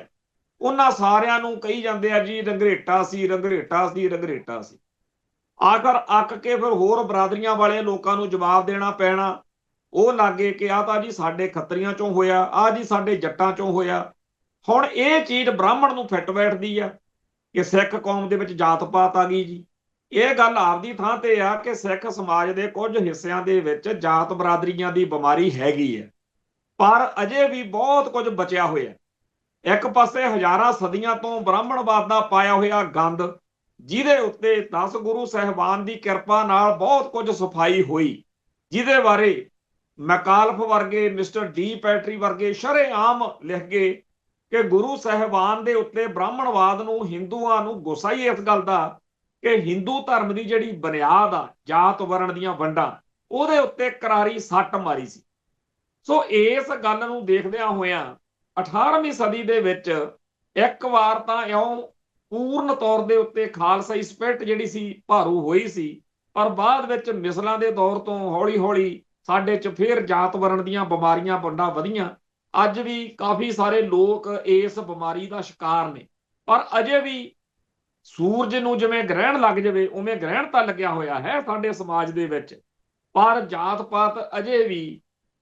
ਉਹਨਾਂ ਸਾਰਿਆਂ ਨੂੰ ਕਹੀ ਜਾਂਦੇ ਆ ਜੀ ਰੰਗਰੇਟਾ ਸੀ, ਰੰਗਰੇਟਾ ਸੀ, ਰੰਗਰੇਟਾ ਸੀ। ਆਖਰ ਅੱਕ ਕੇ ਫਿਰ ਹੋਰ ਬਰਾਦਰੀਆਂ ਵਾਲੇ ਲੋਕਾਂ ਨੂੰ ਜਵਾਬ ਦੇਣਾ ਪੈਣਾ। ਉਹ ਲੱਗੇ ਕਿ ਆਹ ਤਾਂ ਜੀ ਸਾਡੇ ਖੱਤਰੀਆਂ ਚੋਂ ਹੋਇਆ, ਆਹ ਜੀ ਸਾਡੇ ਜੱਟਾਂ ਚੋਂ ਹੋਇਆ। ਹੁਣ ਇਹ ਚੀਜ਼ ਬ੍ਰਾਹਮਣ ਨੂੰ ਫਿੱਟ ਬੈਠਦੀ ਆ ਕਿ ਸਿੱਖ ਕੌਮ ਦੇ ਵਿੱਚ ਜਾਤ ਪਾਤ ਆ ਗਈ ਜੀ। ਇਹ ਗੱਲ ਆਪਦੀ ਥਾਂ ਤੇ ਆ ਕਿ ਸਿੱਖ ਸਮਾਜ ਦੇ ਕੁਝ ਹਿੱਸਿਆਂ ਦੇ ਵਿੱਚ ਜਾਤ ਬਰਾਦਰੀਆਂ ਦੀ ਬਿਮਾਰੀ ਹੈਗੀ ਹੈ, ਪਰ ਅਜੇ ਵੀ ਬਹੁਤ ਕੁਝ ਬਚਿਆ ਹੋਇਆ। ਇੱਕ ਪਾਸੇ ਹਜ਼ਾਰਾਂ ਸਦੀਆਂ ਤੋਂ ਬ੍ਰਾਹਮਣਵਾਦ ਦਾ ਪਾਇਆ ਹੋਇਆ ਗੰਦ, ਜਿਹਦੇ ਉੱਤੇ 10 ਗੁਰੂ ਸਾਹਿਬਾਨ ਦੀ ਕਿਰਪਾ ਨਾਲ ਬਹੁਤ ਕੁਝ ਸਫਾਈ ਹੋਈ, ਜਿਹਦੇ ਬਾਰੇ ਮੈਕਾਲਫ ਵਰਗੇ, ਮਿਸਟਰ ਡੀ ਪੈਟਰੀ ਵਰਗੇ ਸ਼ਰੇਆਮ ਲਿਖ ਗਏ ਕਿ ਗੁਰੂ ਸਾਹਿਬਾਨ ਦੇ ਉੱਤੇ ਬ੍ਰਾਹਮਣਵਾਦ ਨੂੰ, ਹਿੰਦੂਆਂ ਨੂੰ ਗੁੱਸਾ ਹੀ ਇਸ ਗੱਲ ਦਾ ਕਿ ਹਿੰਦੂ ਧਰਮ ਦੀ ਜਿਹੜੀ ਬੁਨਿਆਦ ਆ, ਜਾਤ ਵਰਣ ਦੀਆਂ ਵੰਡਾਂ, ਉਹਦੇ ਉੱਤੇ ਕਰਾਰੀ ਸੱਟ ਮਾਰੀ ਸੀ। ਸੋ ਇਸ ਗੱਲ ਨੂੰ ਦੇਖਦਿਆਂ ਹੋਇਆਂ 18ਵੀਂ ਸਦੀ ਦੇ ਵਿੱਚ ਇੱਕ ਵਾਰ ਤਾਂ ਇਉਂ ਪੂਰਨ ਤੌਰ ਦੇ ਉੱਤੇ ਖਾਲਸਾਈ ਸਪਿਰਿਟ ਜਿਹੜੀ ਸੀ ਭਾਰੂ ਹੋਈ ਸੀ, ਪਰ ਬਾਅਦ ਵਿੱਚ ਮਿਸਲਾਂ ਦੇ ਦੌਰ ਤੋਂ ਹੌਲੀ ਹੌਲੀ ਸਾਡੇ 'ਚ ਫਿਰ ਜਾਤ ਵਰਣ ਦੀਆਂ ਬਿਮਾਰੀਆਂ ਵੰਡਾਂ ਵਧੀਆਂ। ਅੱਜ ਵੀ ਕਾਫੀ ਸਾਰੇ ਲੋਕ ਇਸ ਬਿਮਾਰੀ ਦਾ ਸ਼ਿਕਾਰ ਨੇ, ਪਰ ਅਜੇ ਵੀ ਸੂਰਜ ਨੂੰ ਜਿਵੇਂ ਗ੍ਰਹਿਣ ਲੱਗ ਜਾਵੇ ਉਵੇਂ ਗ੍ਰਹਿਣ ਤਾਂ ਲੱਗਿਆ ਹੋਇਆ ਹੈ ਸਾਡੇ ਸਮਾਜ ਦੇ ਵਿੱਚ, ਪਰ ਜਾਤ ਪਾਤ ਅਜੇ ਵੀ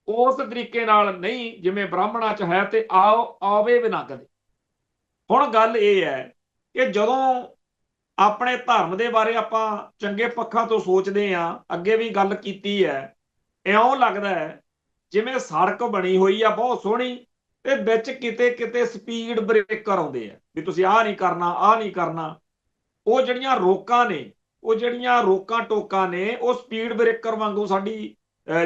ਉਸ ਤਰੀਕੇ ਨਾਲ ਨਹੀਂ ਜਿਵੇਂ ਬ੍ਰਾਹਮਣਾਂ 'ਚ ਹੈ, ਤੇ ਆਵੇ ਵੀ ਨਾ ਕਦੇ। ਹੁਣ ਗੱਲ ਇਹ ਹੈ ਕਿ ਜਦੋਂ ਆਪਣੇ ਧਰਮ ਦੇ ਬਾਰੇ ਆਪਾਂ ਚੰਗੇ ਪੱਖਾਂ ਤੋਂ ਸੋਚਦੇ ਹਾਂ, ਅੱਗੇ ਵੀ ਗੱਲ ਕੀਤੀ ਹੈ, ਇਉਂ ਲੱਗਦਾ ਹੈ ਜਿਵੇਂ ਸੜਕ ਬਣੀ ਹੋਈ ਆ ਬਹੁਤ ਸੋਹਣੀ, ਤੇ ਵਿੱਚ ਕਿਤੇ ਕਿਤੇ ਸਪੀਡ ਬ੍ਰੇਕਰ ਆਉਂਦੇ ਆ ਵੀ ਤੁਸੀਂ ਆਹ ਨਹੀਂ ਕਰਨਾ, ਆਹ ਨਹੀਂ ਕਰਨਾ। ਉਹ ਜਿਹੜੀਆਂ ਰੋਕਾਂ ਨੇ, ਉਹ ਜਿਹੜੀਆਂ ਰੋਕਾਂ ਟੋਕਾਂ ਨੇ, ਉਹ ਸਪੀਡ ਬ੍ਰੇਕਰ ਵਾਂਗੂ ਸਾਡੀ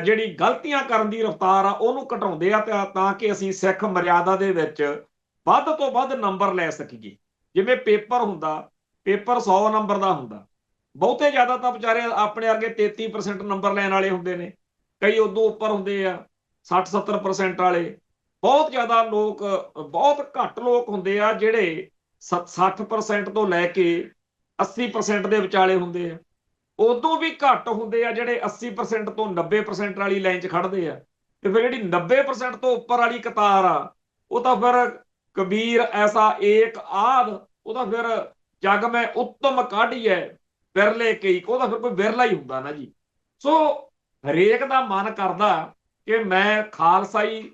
ਜਿਹੜੀ ਗਲਤੀਆਂ ਕਰਨ ਦੀ ਰਫ਼ਤਾਰ ਆ ਉਹਨੂੰ ਘਟਾਉਂਦੇ ਆ, ਤਾਂ ਕਿ ਅਸੀਂ ਸਿੱਖ ਮਰਿਆਦਾ ਦੇ ਵਿੱਚ ਵੱਧ ਤੋਂ ਵੱਧ ਨੰਬਰ ਲੈ ਸਕੀਏ। ਜਿਵੇਂ ਪੇਪਰ ਹੁੰਦਾ, ਪੇਪਰ 100 ਨੰਬਰ ਦਾ ਹੁੰਦਾ, ਬਹੁਤੇ ਜ਼ਿਆਦਾ ਤਾਂ ਵਿਚਾਰੇ ਆਪਣੇ ਵਰਗੇ 33% ਨੰਬਰ ਲੈਣ ਵਾਲੇ ਹੁੰਦੇ ਨੇ, ਕਈ ਉਦੋਂ ਉੱਪਰ ਹੁੰਦੇ ਆ 60-70% ਵਾਲੇ। ਬਹੁਤ ਜ਼ਿਆਦਾ ਲੋਕ, ਬਹੁਤ ਘੱਟ ਲੋਕ ਹੁੰਦੇ ਆ ਜਿਹੜੇ 60% ਤੋਂ ਲੈ ਕੇ 80% ਦੇ ਵਿਚਾਲੇ ਹੁੰਦੇ ਆ। ਉਦੋਂ ਵੀ ਘੱਟ ਹੁੰਦੇ ਆ ਜਿਹੜੇ 80% ਤੋਂ 90% ਵਾਲੀ ਲਾਈਨ 'ਚ ਖੜਦੇ ਆ। ਤੇ ਫਿਰ ਜਿਹੜੀ 90% ਤੋਂ ਉੱਪਰ ਵਾਲੀ ਕਤਾਰ ਆ, ਉਹ ਤਾਂ ਫਿਰ ਕਬੀਰ ਐਸਾ ਏਕ ਆਧ, ਉਹਦਾ ਫਿਰ ਜਗ ਮੈਂ ਉੱਤਮ ਕਾਢੀਐ, ਵਿਰਲੇ ਕਈ, ਉਹਦਾ ਫਿਰ ਕੋਈ ਵਿਰਲਾ ਹੀ ਹੁੰਦਾ ਨਾ ਜੀ। ਸੋ ਹਰੇਕ ਦਾ ਮਨ ਕਰਦਾ ਕਿ ਮੈਂ ਖਾਲਸਾਈ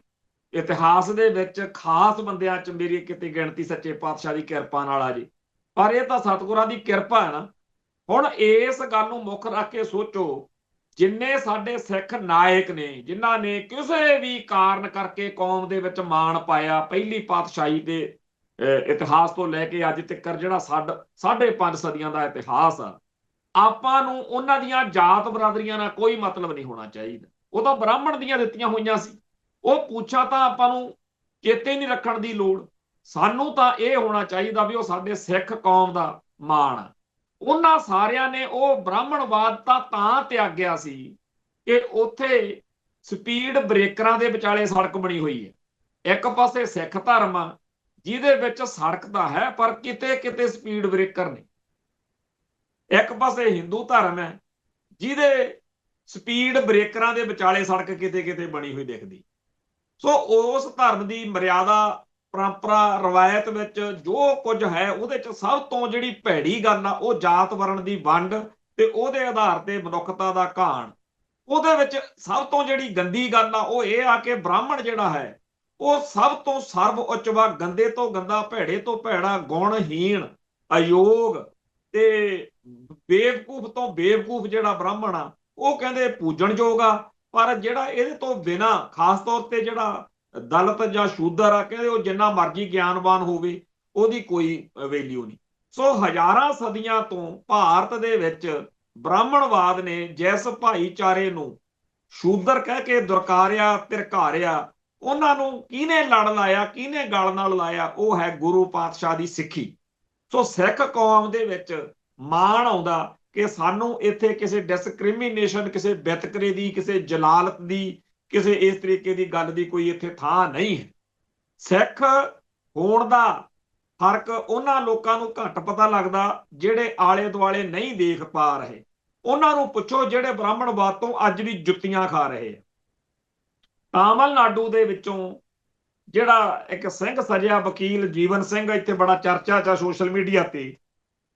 ਇਤਿਹਾਸ ਦੇ ਵਿੱਚ ਖਾਸ ਬੰਦਿਆਂ 'ਚ ਮੇਰੀ ਕਿਤੇ ਗਿਣਤੀ ਸੱਚੇ ਪਾਤਸ਼ਾਹ ਦੀ ਕਿਰਪਾ ਨਾਲ ਆ ਜੀ। ਪਰ ਇਹ ਤਾਂ ਸਤਿਗੁਰਾਂ ਦੀ ਕਿਰਪਾ ਹੈ ਨਾ। ਹੁਣ ਇਸ ਗੱਲ ਨੂੰ ਮੁੱਖ ਰੱਖ ਕੇ ਸੋਚੋ, ਜਿੰਨੇ ਸਾਡੇ ਸਿੱਖ ਨਾਇਕ ਨੇ ਜਿਨ੍ਹਾਂ ਨੇ ਕਿਸੇ ਵੀ ਕਾਰਨ ਕਰਕੇ ਕੌਮ ਦੇ ਵਿੱਚ ਮਾਣ ਪਾਇਆ, ਪਹਿਲੀ ਪਾਤਸ਼ਾਹੀ ਦੇ ਇਤਿਹਾਸ ਤੋਂ ਲੈ ਕੇ ਅੱਜ ਤੱਕ ਜਿਹੜਾ 5.5 ਸਦੀਆਂ ਦਾ ਇਤਿਹਾਸ ਆ, ਆਪਾਂ ਨੂੰ ਉਹਨਾਂ ਦੀਆਂ ਜਾਤ ਬਰਾਦਰੀਆਂ ਨਾਲ ਕੋਈ ਮਤਲਬ ਨਹੀਂ ਹੋਣਾ ਚਾਹੀਦਾ। ਉਹ ਤਾਂ ਬ੍ਰਾਹਮਣ ਦੀਆਂ ਦਿੱਤੀਆਂ ਹੋਈਆਂ ਸੀ, ਉਹ ਪੁੱਛਾ ਤਾਂ ਆਪਾਂ ਨੂੰ ਚੇਤੇ ਨਹੀਂ ਰੱਖਣ ਦੀ ਲੋੜ। ਸਾਨੂੰ ਤਾਂ ਇਹ ਹੋਣਾ ਚਾਹੀਦਾ ਵੀ ਉਹ ਸਾਡੇ ਸਿੱਖ ਕੌਮ ਦਾ ਮਾਣ ਆ। ਉਹਨਾਂ ਸਾਰਿਆਂ ਨੇ ਉਹ ਬ੍ਰਾਹਮਣਵਾਦ ਤਾਂ ਤਿਆਗਿਆ ਸੀ ਕਿ ਉੱਥੇ ਸਪੀਡ ਬ੍ਰੇਕਰਾਂ ਦੇ ਵਿਚਾਲੇ ਸੜਕ ਬਣੀ ਹੋਈ ਹੈ। ਇੱਕ ਪਾਸੇ ਸਿੱਖ ਧਰਮ ਆ ਜਿਹਦੇ ਵਿੱਚ ਸੜਕ ਤਾਂ ਹੈ ਪਰ ਕਿਤੇ ਕਿਤੇ ਸਪੀਡ ਬ੍ਰੇਕਰ ਨੇ, ਇੱਕ ਪਾਸੇ ਹਿੰਦੂ ਧਰਮ ਹੈ ਜਿਹਦੇ ਸਪੀਡ ਬ੍ਰੇਕਰਾਂ ਦੇ ਵਿਚਾਲੇ ਸੜਕ ਕਿਤੇ ਕਿਤੇ ਬਣੀ ਹੋਈ ਦਿਖਦੀ। ਸੋ ਉਸ ਧਰਮ ਦੀ ਮਰਿਆਦਾ, ਪਰੰਪਰਾ, ਰਵਾਇਤ ਵਿੱਚ ਜੋ ਕੁਝ ਹੈ ਉਹਦੇ ਚ ਸਭ ਤੋਂ ਜਿਹੜੀ ਭੈੜੀ ਗੱਲ ਆ ਉਹ ਜਾਤ ਵਰਣ ਦੀ ਵੰਡ ਤੇ ਉਹਦੇ ਆਧਾਰ ਤੇ ਮਨੁੱਖਤਾ ਦਾ ਘਾਣ। ਉਹਦੇ ਵਿੱਚ ਸਭ ਤੋਂ ਜਿਹੜੀ ਗੰਦੀ ਗੱਲ ਆ ਉਹ ਇਹ ਆ ਕਿ ਬ੍ਰਾਹਮਣ ਜਿਹੜਾ ਹੈ ਉਹ ਸਭ ਤੋਂ ਸਰਬ ਉੱਚ ਵਾ, ਗੰਦੇ ਤੋਂ ਗੰਦਾ, ਭੈੜੇ ਤੋਂ ਭੈੜਾ, ਗੁਣਹੀਣ, ਅਯੋਗ ਤੇ ਬੇਵਕੂਫ ਤੋਂ ਬੇਵਕੂਫ ਜਿਹੜਾ ਬ੍ਰਾਹਮਣ ਆ ਉਹ ਕਹਿੰਦੇ ਪੂਜਣਯੋਗ ਆ। ਪਰ ਜਿਹੜਾ ਇਹਦੇ ਤੋਂ ਬਿਨਾ, ਖਾਸ ਤੌਰ ਤੇ ਜਿਹੜਾ ਦਲਿਤ ਜਾਂ ਸ਼ੂਦਰ ਆ, ਕਹਿੰਦੇ ਉਹ ਜਿੰਨਾ ਮਰਜ਼ੀ ਗਿਆਨਵਾਨ ਹੋਵੇ ਉਹਦੀ ਕੋਈ ਵੈਲਿਊ ਨਹੀਂ। ਸੋ ਹਜ਼ਾਰਾਂ ਸਦੀਆਂ ਤੋਂ ਭਾਰਤ ਦੇ ਵਿੱਚ ਬ੍ਰਾਹਮਣਵਾਦ ਨੇ ਜਿਸ ਭਾਈਚਾਰੇ ਨੂੰ ਸ਼ੂਦਰ ਕਹਿ ਕੇ ਦੁਰਕਾਰਿਆ, ਧਿਰਕਾਰਿਆ, ਉਹਨਾਂ ਨੂੰ ਕਿਹਨੇ ਲੜ ਲਾਇਆ, ਕਿਹਨੇ ਗਲ ਨਾਲ ਲਾਇਆ? ਉਹ ਹੈ ਗੁਰੂ ਪਾਤਸ਼ਾਹ ਦੀ ਸਿੱਖੀ। ਸੋ ਸਿੱਖ ਕੌਮ ਦੇ ਵਿੱਚ ਮਾਣ ਆਉਂਦਾ ਕਿ ਸਾਨੂੰ ਇੱਥੇ ਕਿਸੇ ਡਿਸਕ੍ਰਿਮੀਨੇਸ਼ਨ, ਕਿਸੇ ਵਿਤਕਰੇ ਦੀ, ਕਿਸੇ ਜਲਾਲਤ ਦੀ, ਕਿਸੇ ਇਸ ਤਰੀਕੇ ਦੀ ਗੱਲ ਦੀ ਕੋਈ ਇੱਥੇ ਥਾਂ ਨਹੀਂ ਹੈ। ਸਿੱਖ ਹੋਣ ਦਾ ਫਰਕ ਉਹਨਾਂ ਲੋਕਾਂ ਨੂੰ ਘੱਟ ਪਤਾ ਲੱਗਦਾ ਜਿਹੜੇ ਆਲੇ ਦੁਆਲੇ ਨਹੀਂ ਦੇਖ ਪਾ ਰਹੇ। ਉਹਨਾਂ ਨੂੰ ਪੁੱਛੋ ਜਿਹੜੇ ਬ੍ਰਾਹਮਣਵਾਦ ਤੋਂ ਅੱਜ ਵੀ ਜੁੱਤੀਆਂ ਖਾ ਰਹੇ ਆ। ਤਾਮਿਲਨਾਡੂ ਦੇ ਵਿੱਚੋਂ ਜਿਹੜਾ ਇੱਕ ਸਿੰਘ ਸਜਿਆ ਵਕੀਲ ਜੀਵਨ ਸਿੰਘ, ਇੱਥੇ ਬੜਾ ਚਰਚਾ ਚ ਸੋਸ਼ਲ ਮੀਡੀਆ ਤੇ,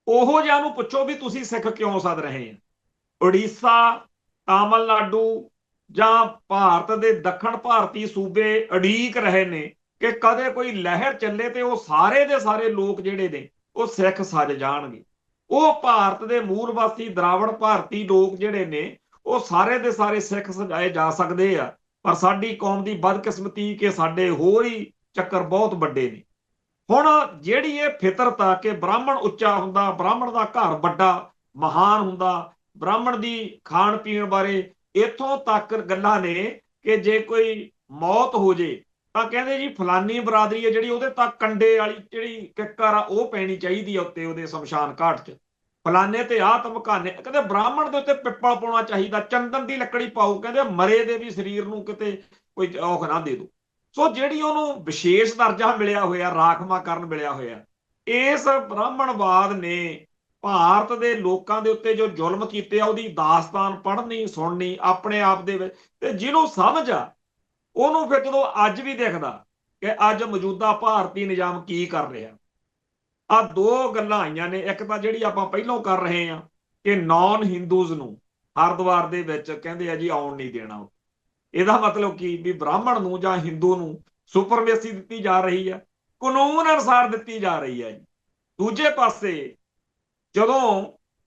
ਉਹੋ ਜਿਹਾ ਨੂੰ ਪੁੱਛੋ ਵੀ ਤੁਸੀਂ ਸਿੱਖ ਕਿਉਂ ਸੱਦ ਰਹੇ ਆ। ਉੜੀਸਾ, ਤਾਮਿਲਨਾਡੂ ਜਾਂ ਭਾਰਤ ਦੇ ਦੱਖਣ ਭਾਰਤੀ ਸੂਬੇ ਉਡੀਕ ਰਹੇ ਨੇ ਕਿ ਕਦੇ ਕੋਈ ਲਹਿਰ ਚੱਲੇ ਤੇ ਉਹ ਸਾਰੇ ਦੇ ਸਾਰੇ ਲੋਕ ਜਿਹੜੇ ਨੇ ਉਹ ਸਿੱਖ ਸੱਜ ਜਾਣਗੇ। ਉਹ ਭਾਰਤ ਦੇ ਮੂਲ ਵਾਸੀ ਦਰਾਵੜ ਭਾਰਤੀ ਲੋਕ ਜਿਹੜੇ ਨੇ ਉਹ ਸਾਰੇ ਦੇ ਸਾਰੇ ਸਿੱਖ ਸਜਾਏ ਜਾ ਸਕਦੇ ਆ। ਪਰ ਸਾਡੀ ਕੌਮ ਦੀ ਬਦਕਿਸਮਤੀ ਕਿ ਸਾਡੇ ਹੋਰ ਹੀ ਚੱਕਰ ਬਹੁਤ ਵੱਡੇ ਨੇ। ਹੁਣ ਜਿਹੜੀ ਇਹ ਫਿਤਰਤ ਆ ਕਿ ਬ੍ਰਾਹਮਣ ਉੱਚਾ ਹੁੰਦਾ, ਬ੍ਰਾਹਮਣ ਦਾ ਘਰ ਵੱਡਾ ਮਹਾਨ ਹੁੰਦਾ, ਬ੍ਰਾਹਮਣ ਦੀ ਖਾਣ ਪੀਣ ਬਾਰੇ ਇੱਥੋਂ ਤੱਕ ਗੱਲਾਂ ਨੇ ਕਿ ਜੇ ਕੋਈ ਮੌਤ ਹੋ ਜੇ ਤਾਂ ਕਹਿੰਦੇ ਜੀ ਫਲਾਨੀ ਬਰਾਦਰੀ ਹੈ ਜਿਹੜੀ ਉਹਦੇ ਤਾਂ ਕੰਡੇ ਵਾਲੀ ਜਿਹੜੀ ਕਿੱਕਰ ਆ ਉਹ ਪੈਣੀ ਚਾਹੀਦੀ ਆ ਉੱਤੇ ਉਹਦੇ ਸ਼ਮਸ਼ਾਨ ਘਾਟ 'ਚ, ਫਲਾਨੇ ਤੇ ਆਹ ਧਮਕਾਨੇ। ਕਹਿੰਦੇ ਬ੍ਰਾਹਮਣ ਦੇ ਉੱਤੇ ਪਿੱਪਲ ਪਾਉਣਾ ਚਾਹੀਦਾ, ਚੰਦਨ ਦੀ ਲੱਕੜੀ ਪਾਓ, ਕਹਿੰਦੇ ਮਰੇ ਦੇ ਵੀ ਸਰੀਰ ਨੂੰ ਕਿਤੇ ਕੋਈ ਔਖ ਨਾ ਦੇ ਦੋ। ਸੋ ਜਿਹੜੀ ਉਹਨੂੰ ਵਿਸ਼ੇਸ਼ ਦਰਜਾ ਮਿਲਿਆ ਹੋਇਆ, ਰਾਖਵਾਂਕਰਨ ਮਿਲਿਆ ਹੋਇਆ, ਇਸ ਬ੍ਰਾਹਮਣਵਾਦ ਨੇ ਭਾਰਤ ਦੇ ਲੋਕਾਂ ਦੇ ਉੱਤੇ ਜੋ ਜ਼ੁਲਮ ਕੀਤੇ ਆ ਉਹਦੀ ਦਾਸਤਾਨ ਪੜ੍ਹਨੀ, ਸੁਣਨੀ ਆਪਣੇ ਆਪ ਦੇ ਵਿੱਚ, ਤੇ ਜਿਹਨੂੰ ਸਮਝ ਆ ਉਹਨੂੰ ਫਿਰ ਜਦੋਂ ਅੱਜ ਵੀ ਦਿਖਦਾ ਕਿ ਅੱਜ ਮੌਜੂਦਾ ਭਾਰਤੀ ਨਿਜ਼ਾਮ ਕੀ ਕਰ ਰਿਹਾ। ਆ ਦੋ ਗੱਲਾਂ ਆਈਆਂ ਨੇ, ਇੱਕ ਤਾਂ ਜਿਹੜੀ ਆਪਾਂ ਪਹਿਲਾਂ ਕਰ ਰਹੇ ਆ ਕਿ ਨਾਨ ਹਿੰਦੂਜ਼ ਨੂੰ ਹਰਿਦੁਆਰ ਦੇ ਵਿੱਚ ਕਹਿੰਦੇ ਆ ਜੀ ਆਉਣ ਨਹੀਂ ਦੇਣਾ। ਇਹਦਾ ਮਤਲਬ ਕੀ ਵੀ ਬ੍ਰਾਹਮਣ ਨੂੰ ਜਾਂ ਹਿੰਦੂ ਨੂੰ ਸੁਪਰਮੇਸੀ ਦਿੱਤੀ ਜਾ ਰਹੀ ਹੈ, ਕਾਨੂੰਨ ਅਨੁਸਾਰ ਦਿੱਤੀ ਜਾ ਰਹੀ ਹੈ। ਦੂਜੇ ਪਾਸੇ ਜਦੋਂ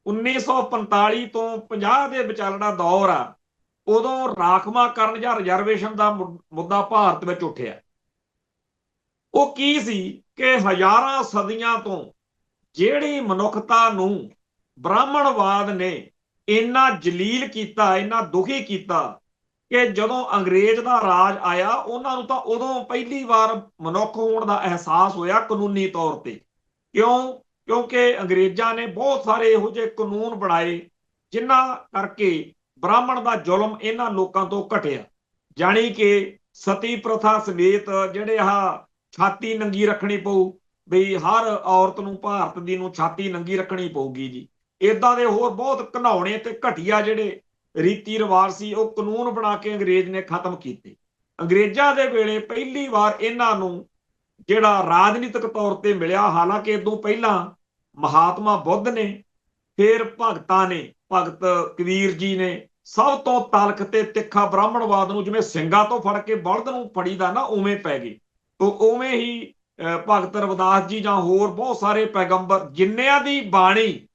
1945 ਤੋਂ 50 ਦੇ ਵਿਚਾਲੜਾ ਦੌਰ ਆ, ਉਦੋਂ ਰਾਖਵਾਂਕਰਨ ਜਾਂ ਰਿਜ਼ਰਵੇਸ਼ਨ ਦਾ ਮੁੱਦਾ ਭਾਰਤ ਵਿੱਚ ਉੱਠਿਆ। ਉਹ ਕੀ ਸੀ ਕਿ ਹਜ਼ਾਰਾਂ ਸਦੀਆਂ ਤੋਂ ਜਿਹੜੀ ਮਨੁੱਖਤਾ ਨੂੰ ਬ੍ਰਾਹਮਣਵਾਦ ਨੇ ਇੰਨਾ ਜਲੀਲ ਕੀਤਾ, ਇੰਨਾ ਦੁਖੀ ਕੀਤਾ ਕਿ ਜਦੋਂ ਅੰਗਰੇਜ਼ ਦਾ ਰਾਜ ਆਇਆ ਉਹਨਾਂ ਨੂੰ ਤਾਂ ਉਦੋਂ ਪਹਿਲੀ ਵਾਰ ਮਨੁੱਖ ਹੋਣ ਦਾ ਅਹਿਸਾਸ ਹੋਇਆ ਕਾਨੂੰਨੀ ਤੌਰ ਤੇ। ਕਿਉਂਕਿ ਅੰਗਰੇਜ਼ਾਂ ਨੇ ਬਹੁਤ ਸਾਰੇ ਇਹੋ ਜਿਹੇ ਕਾਨੂੰਨ ਬਣਾਏ ਜਿਨ੍ਹਾਂ ਕਰਕੇ ਬ੍ਰਾਹਮਣ ਦਾ ਜ਼ੁਲਮ ਇਹਨਾਂ ਲੋਕਾਂ ਤੋਂ ਘਟਿਆ। ਜਾਣੀ ਕਿ ਸਤੀ ਪ੍ਰਥਾ ਸਮੇਤ ਜਿਹੜੇ ਆਹ ਛਾਤੀ ਨੰਗੀ ਰੱਖਣੀ ਪਊ, ਬਈ ਹਰ ਔਰਤ ਨੂੰ ਭਾਰਤ ਦੀ ਨੂੰ ਛਾਤੀ ਨੰਗੀ ਰੱਖਣੀ ਪਊਗੀ ਜੀ, ਇਦਾਂ ਦੇ ਹੋਰ ਬਹੁਤ ਘਿਨਾਉਣੇ ਤੇ ਘਟੀਆ ਜਿਹੜੇ ਰੀਤੀ ਰਿਵਾਜ ਸੀ ਉਹ ਕਾਨੂੰਨ ਬਣਾ ਕੇ ਅੰਗਰੇਜ਼ ਨੇ ਖਤਮ ਕੀਤੇ। ਅੰਗਰੇਜ਼ਾਂ ਦੇ ਵੇਲੇ ਪਹਿਲੀ ਵਾਰ ਇਹਨਾਂ ਨੂੰ ਜਿਹੜਾ ਰਾਜਨੀਤਿਕ ਤੌਰ ਤੇ ਮਿਲਿਆ, ਹਾਲਾਂਕਿ ਇਦੋਂ ਪਹਿਲਾਂ ਮਹਾਤਮਾ ਬੁੱਧ ਨੇ ਫਿਰ ਭਗਤਾਂ ਨੇ, ਭਗਤ ਕਬੀਰ ਜੀ ਨੇ ਸਭ ਤੋਂ ਤਲਖ ਤੇ ਤਿੱਖਾ ਬ੍ਰਾਹਮਣਵਾਦ ਨੂੰ, ਜਿਵੇਂ ਸਿੰਘਾਂ ਤੋਂ ਫੜ ਕੇ ਬਲਦ ਨੂੰ ਫੜੀਦਾ ਨਾ, ਉਵੇਂ ਪੈ ਗਏ। ਤੋ ਉਵੇਂ ਹੀ ਭਗਤ ਰਵਿਦਾਸ ਜੀ ਜਾਂ ਹੋਰ ਬਹੁਤ ਸਾਰੇ ਪੈਗੰਬਰ ਜਿੰਨਿਆਂ ਦੀ ਬਾਣੀ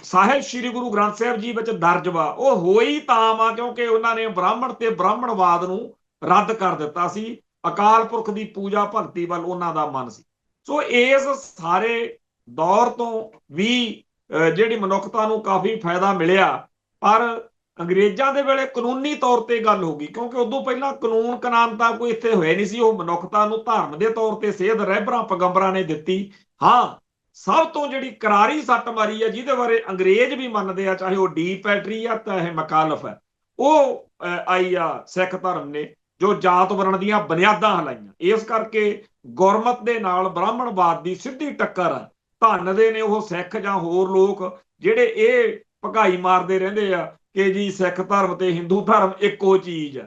ਸਾਹਿਬ ਸ੍ਰੀ ਗੁਰੂ ਗ੍ਰੰਥ ਸਾਹਿਬ ਜੀ ਵਿੱਚ ਦਰਜ ਵਾ, ਉਹ ਹੋਈ ਤਾਂ ਵਾ ਕਿਉਂਕਿ ਉਹਨਾਂ ਨੇ ਬ੍ਰਾਹਮਣ ਤੇ ਬ੍ਰਾਹਮਣਵਾਦ ਨੂੰ ਰੱਦ ਕਰ ਦਿੱਤਾ ਸੀ। ਅਕਾਲ ਪੁਰਖ ਦੀ ਪੂਜਾ ਭਗਤੀ ਵੱਲ ਉਹਨਾਂ ਦਾ ਮਨ ਸੀ। ਸੋ ਇਸ ਸਾਰੇ ਦੌਰ ਤੋਂ ਵੀ ਜਿਹੜੀ ਮਨੁੱਖਤਾ ਨੂੰ ਕਾਫੀ ਫਾਇਦਾ ਮਿਲਿਆ। ਪਰ ਅੰਗਰੇਜ਼ਾਂ ਦੇ ਵੇਲੇ ਕਾਨੂੰਨੀ ਤੌਰ ਤੇ ਗੱਲ ਹੋ ਗਈ, ਕਿਉਂਕਿ ਉਦੋਂ ਪਹਿਲਾਂ ਕਾਨੂੰਨ ਕਾਨੂੰਨਤਾ ਕੋਈ ਇੱਥੇ ਹੋਇਆ ਨਹੀਂ ਸੀ। ਉਹ ਮਨੁੱਖਤਾ ਨੂੰ ਧਰਮ ਦੇ ਤੌਰ ਤੇ ਸੇਧ ਰਹਿਬਰਾਂ ਪੈਗੰਬਰਾਂ ਨੇ ਦਿੱਤੀ। ਹਾਂ, ਸਭ ਤੋਂ ਜਿਹੜੀ ਕਰਾਰੀ ਸੱਟ ਮਾਰੀ ਹੈ, ਜਿਹਦੇ ਬਾਰੇ ਅੰਗਰੇਜ਼ ਵੀ ਮੰਨਦੇ ਆ, ਚਾਹੇ ਉਹ ਡੀ ਪੈਟਰੀ ਆ ਚਾਹੇ ਮਕਾਲਫ ਹੈ, ਉਹ ਆਈ ਆ ਸਿੱਖ ਧਰਮ ਨੇ, ਜੋ ਜਾਤ ਵਰਣ ਦੀਆਂ ਬੁਨਿਆਦਾਂ ਹਲਾਈਆਂ। ਇਸ ਕਰਕੇ ਗੁਰਮਤ ਦੇ ਨਾਲ ਬ੍ਰਾਹਮਣਵਾਦ ਦੀ ਸਿੱਧੀ ਟੱਕਰ ਆ। ਧੰਨ ਦੇ ਨੇ ਉਹ ਸਿੱਖ ਜਾਂ ਹੋਰ ਲੋਕ ਜਿਹੜੇ ਇਹ ਭਗਾਈ ਮਾਰਦੇ ਰਹਿੰਦੇ ਆ ਕਿ ਜੀ ਸਿੱਖ ਧਰਮ ਤੇ ਹਿੰਦੂ ਧਰਮ ਇੱਕੋ ਚੀਜ਼ ਆ।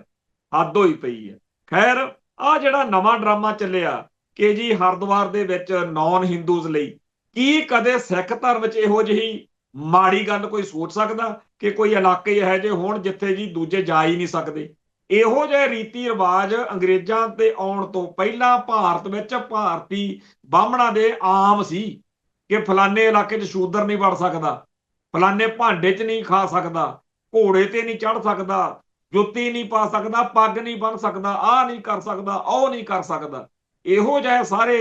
ਹੱਦ ਹੋਈ ਪਈ ਹੈ। ਖੈਰ, ਆ ਜਿਹੜਾ ਨਵਾਂ ਡਰਾਮਾ ਚੱਲਿਆ ਕਿ ਜੀ ਹਰਿਦੁਆਰ ਦੇ ਵਿੱਚ ਨਾਨ ਹਿੰਦੂਜ਼ ਲਈ, ਕੀ ਕਦੇ ਸਿੱਖ ਧਰਮ 'ਚ ਇਹੋ ਜਿਹੀ ਮਾੜੀ ਗੱਲ ਕੋਈ ਸੋਚ ਸਕਦਾ ਕਿ ਕੋਈ ਇਲਾਕੇ ਇਹੋ ਜਿਹੇ ਹੋਣ ਜਿੱਥੇ ਜੀ ਦੂਜੇ ਜਾ ਹੀ ਨਹੀਂ ਸਕਦੇ? ਇਹੋ ਜਿਹੇ ਰੀਤੀ ਰਿਵਾਜ ਅੰਗਰੇਜ਼ਾਂ ਦੇ ਆਉਣ ਤੋਂ ਪਹਿਲਾਂ ਭਾਰਤ ਵਿੱਚ ਭਾਰਤੀ ਬਾਹਮਣਾਂ ਦੇ ਆਮ ਸੀ ਕਿ ਫਲਾਣੇ ਇਲਾਕੇ 'ਚ ਸ਼ੂਦਰ ਨਹੀਂ ਵੜ ਸਕਦਾ, ਫਲਾਣੇ ਭਾਂਡੇ 'ਚ ਨਹੀਂ ਖਾ ਸਕਦਾ, ਘੋੜੇ ਤੇ ਨਹੀਂ ਚੜ੍ਹ ਸਕਦਾ, ਜੁੱਤੀ ਨਹੀਂ ਪਾ ਸਕਦਾ, ਪੱਗ ਨਹੀਂ ਬੰਨ ਸਕਦਾ, ਆਹ ਨਹੀਂ ਕਰ ਸਕਦਾ, ਉਹ ਨਹੀਂ ਕਰ ਸਕਦਾ। ਇਹੋ ਜਿਹੇ ਸਾਰੇ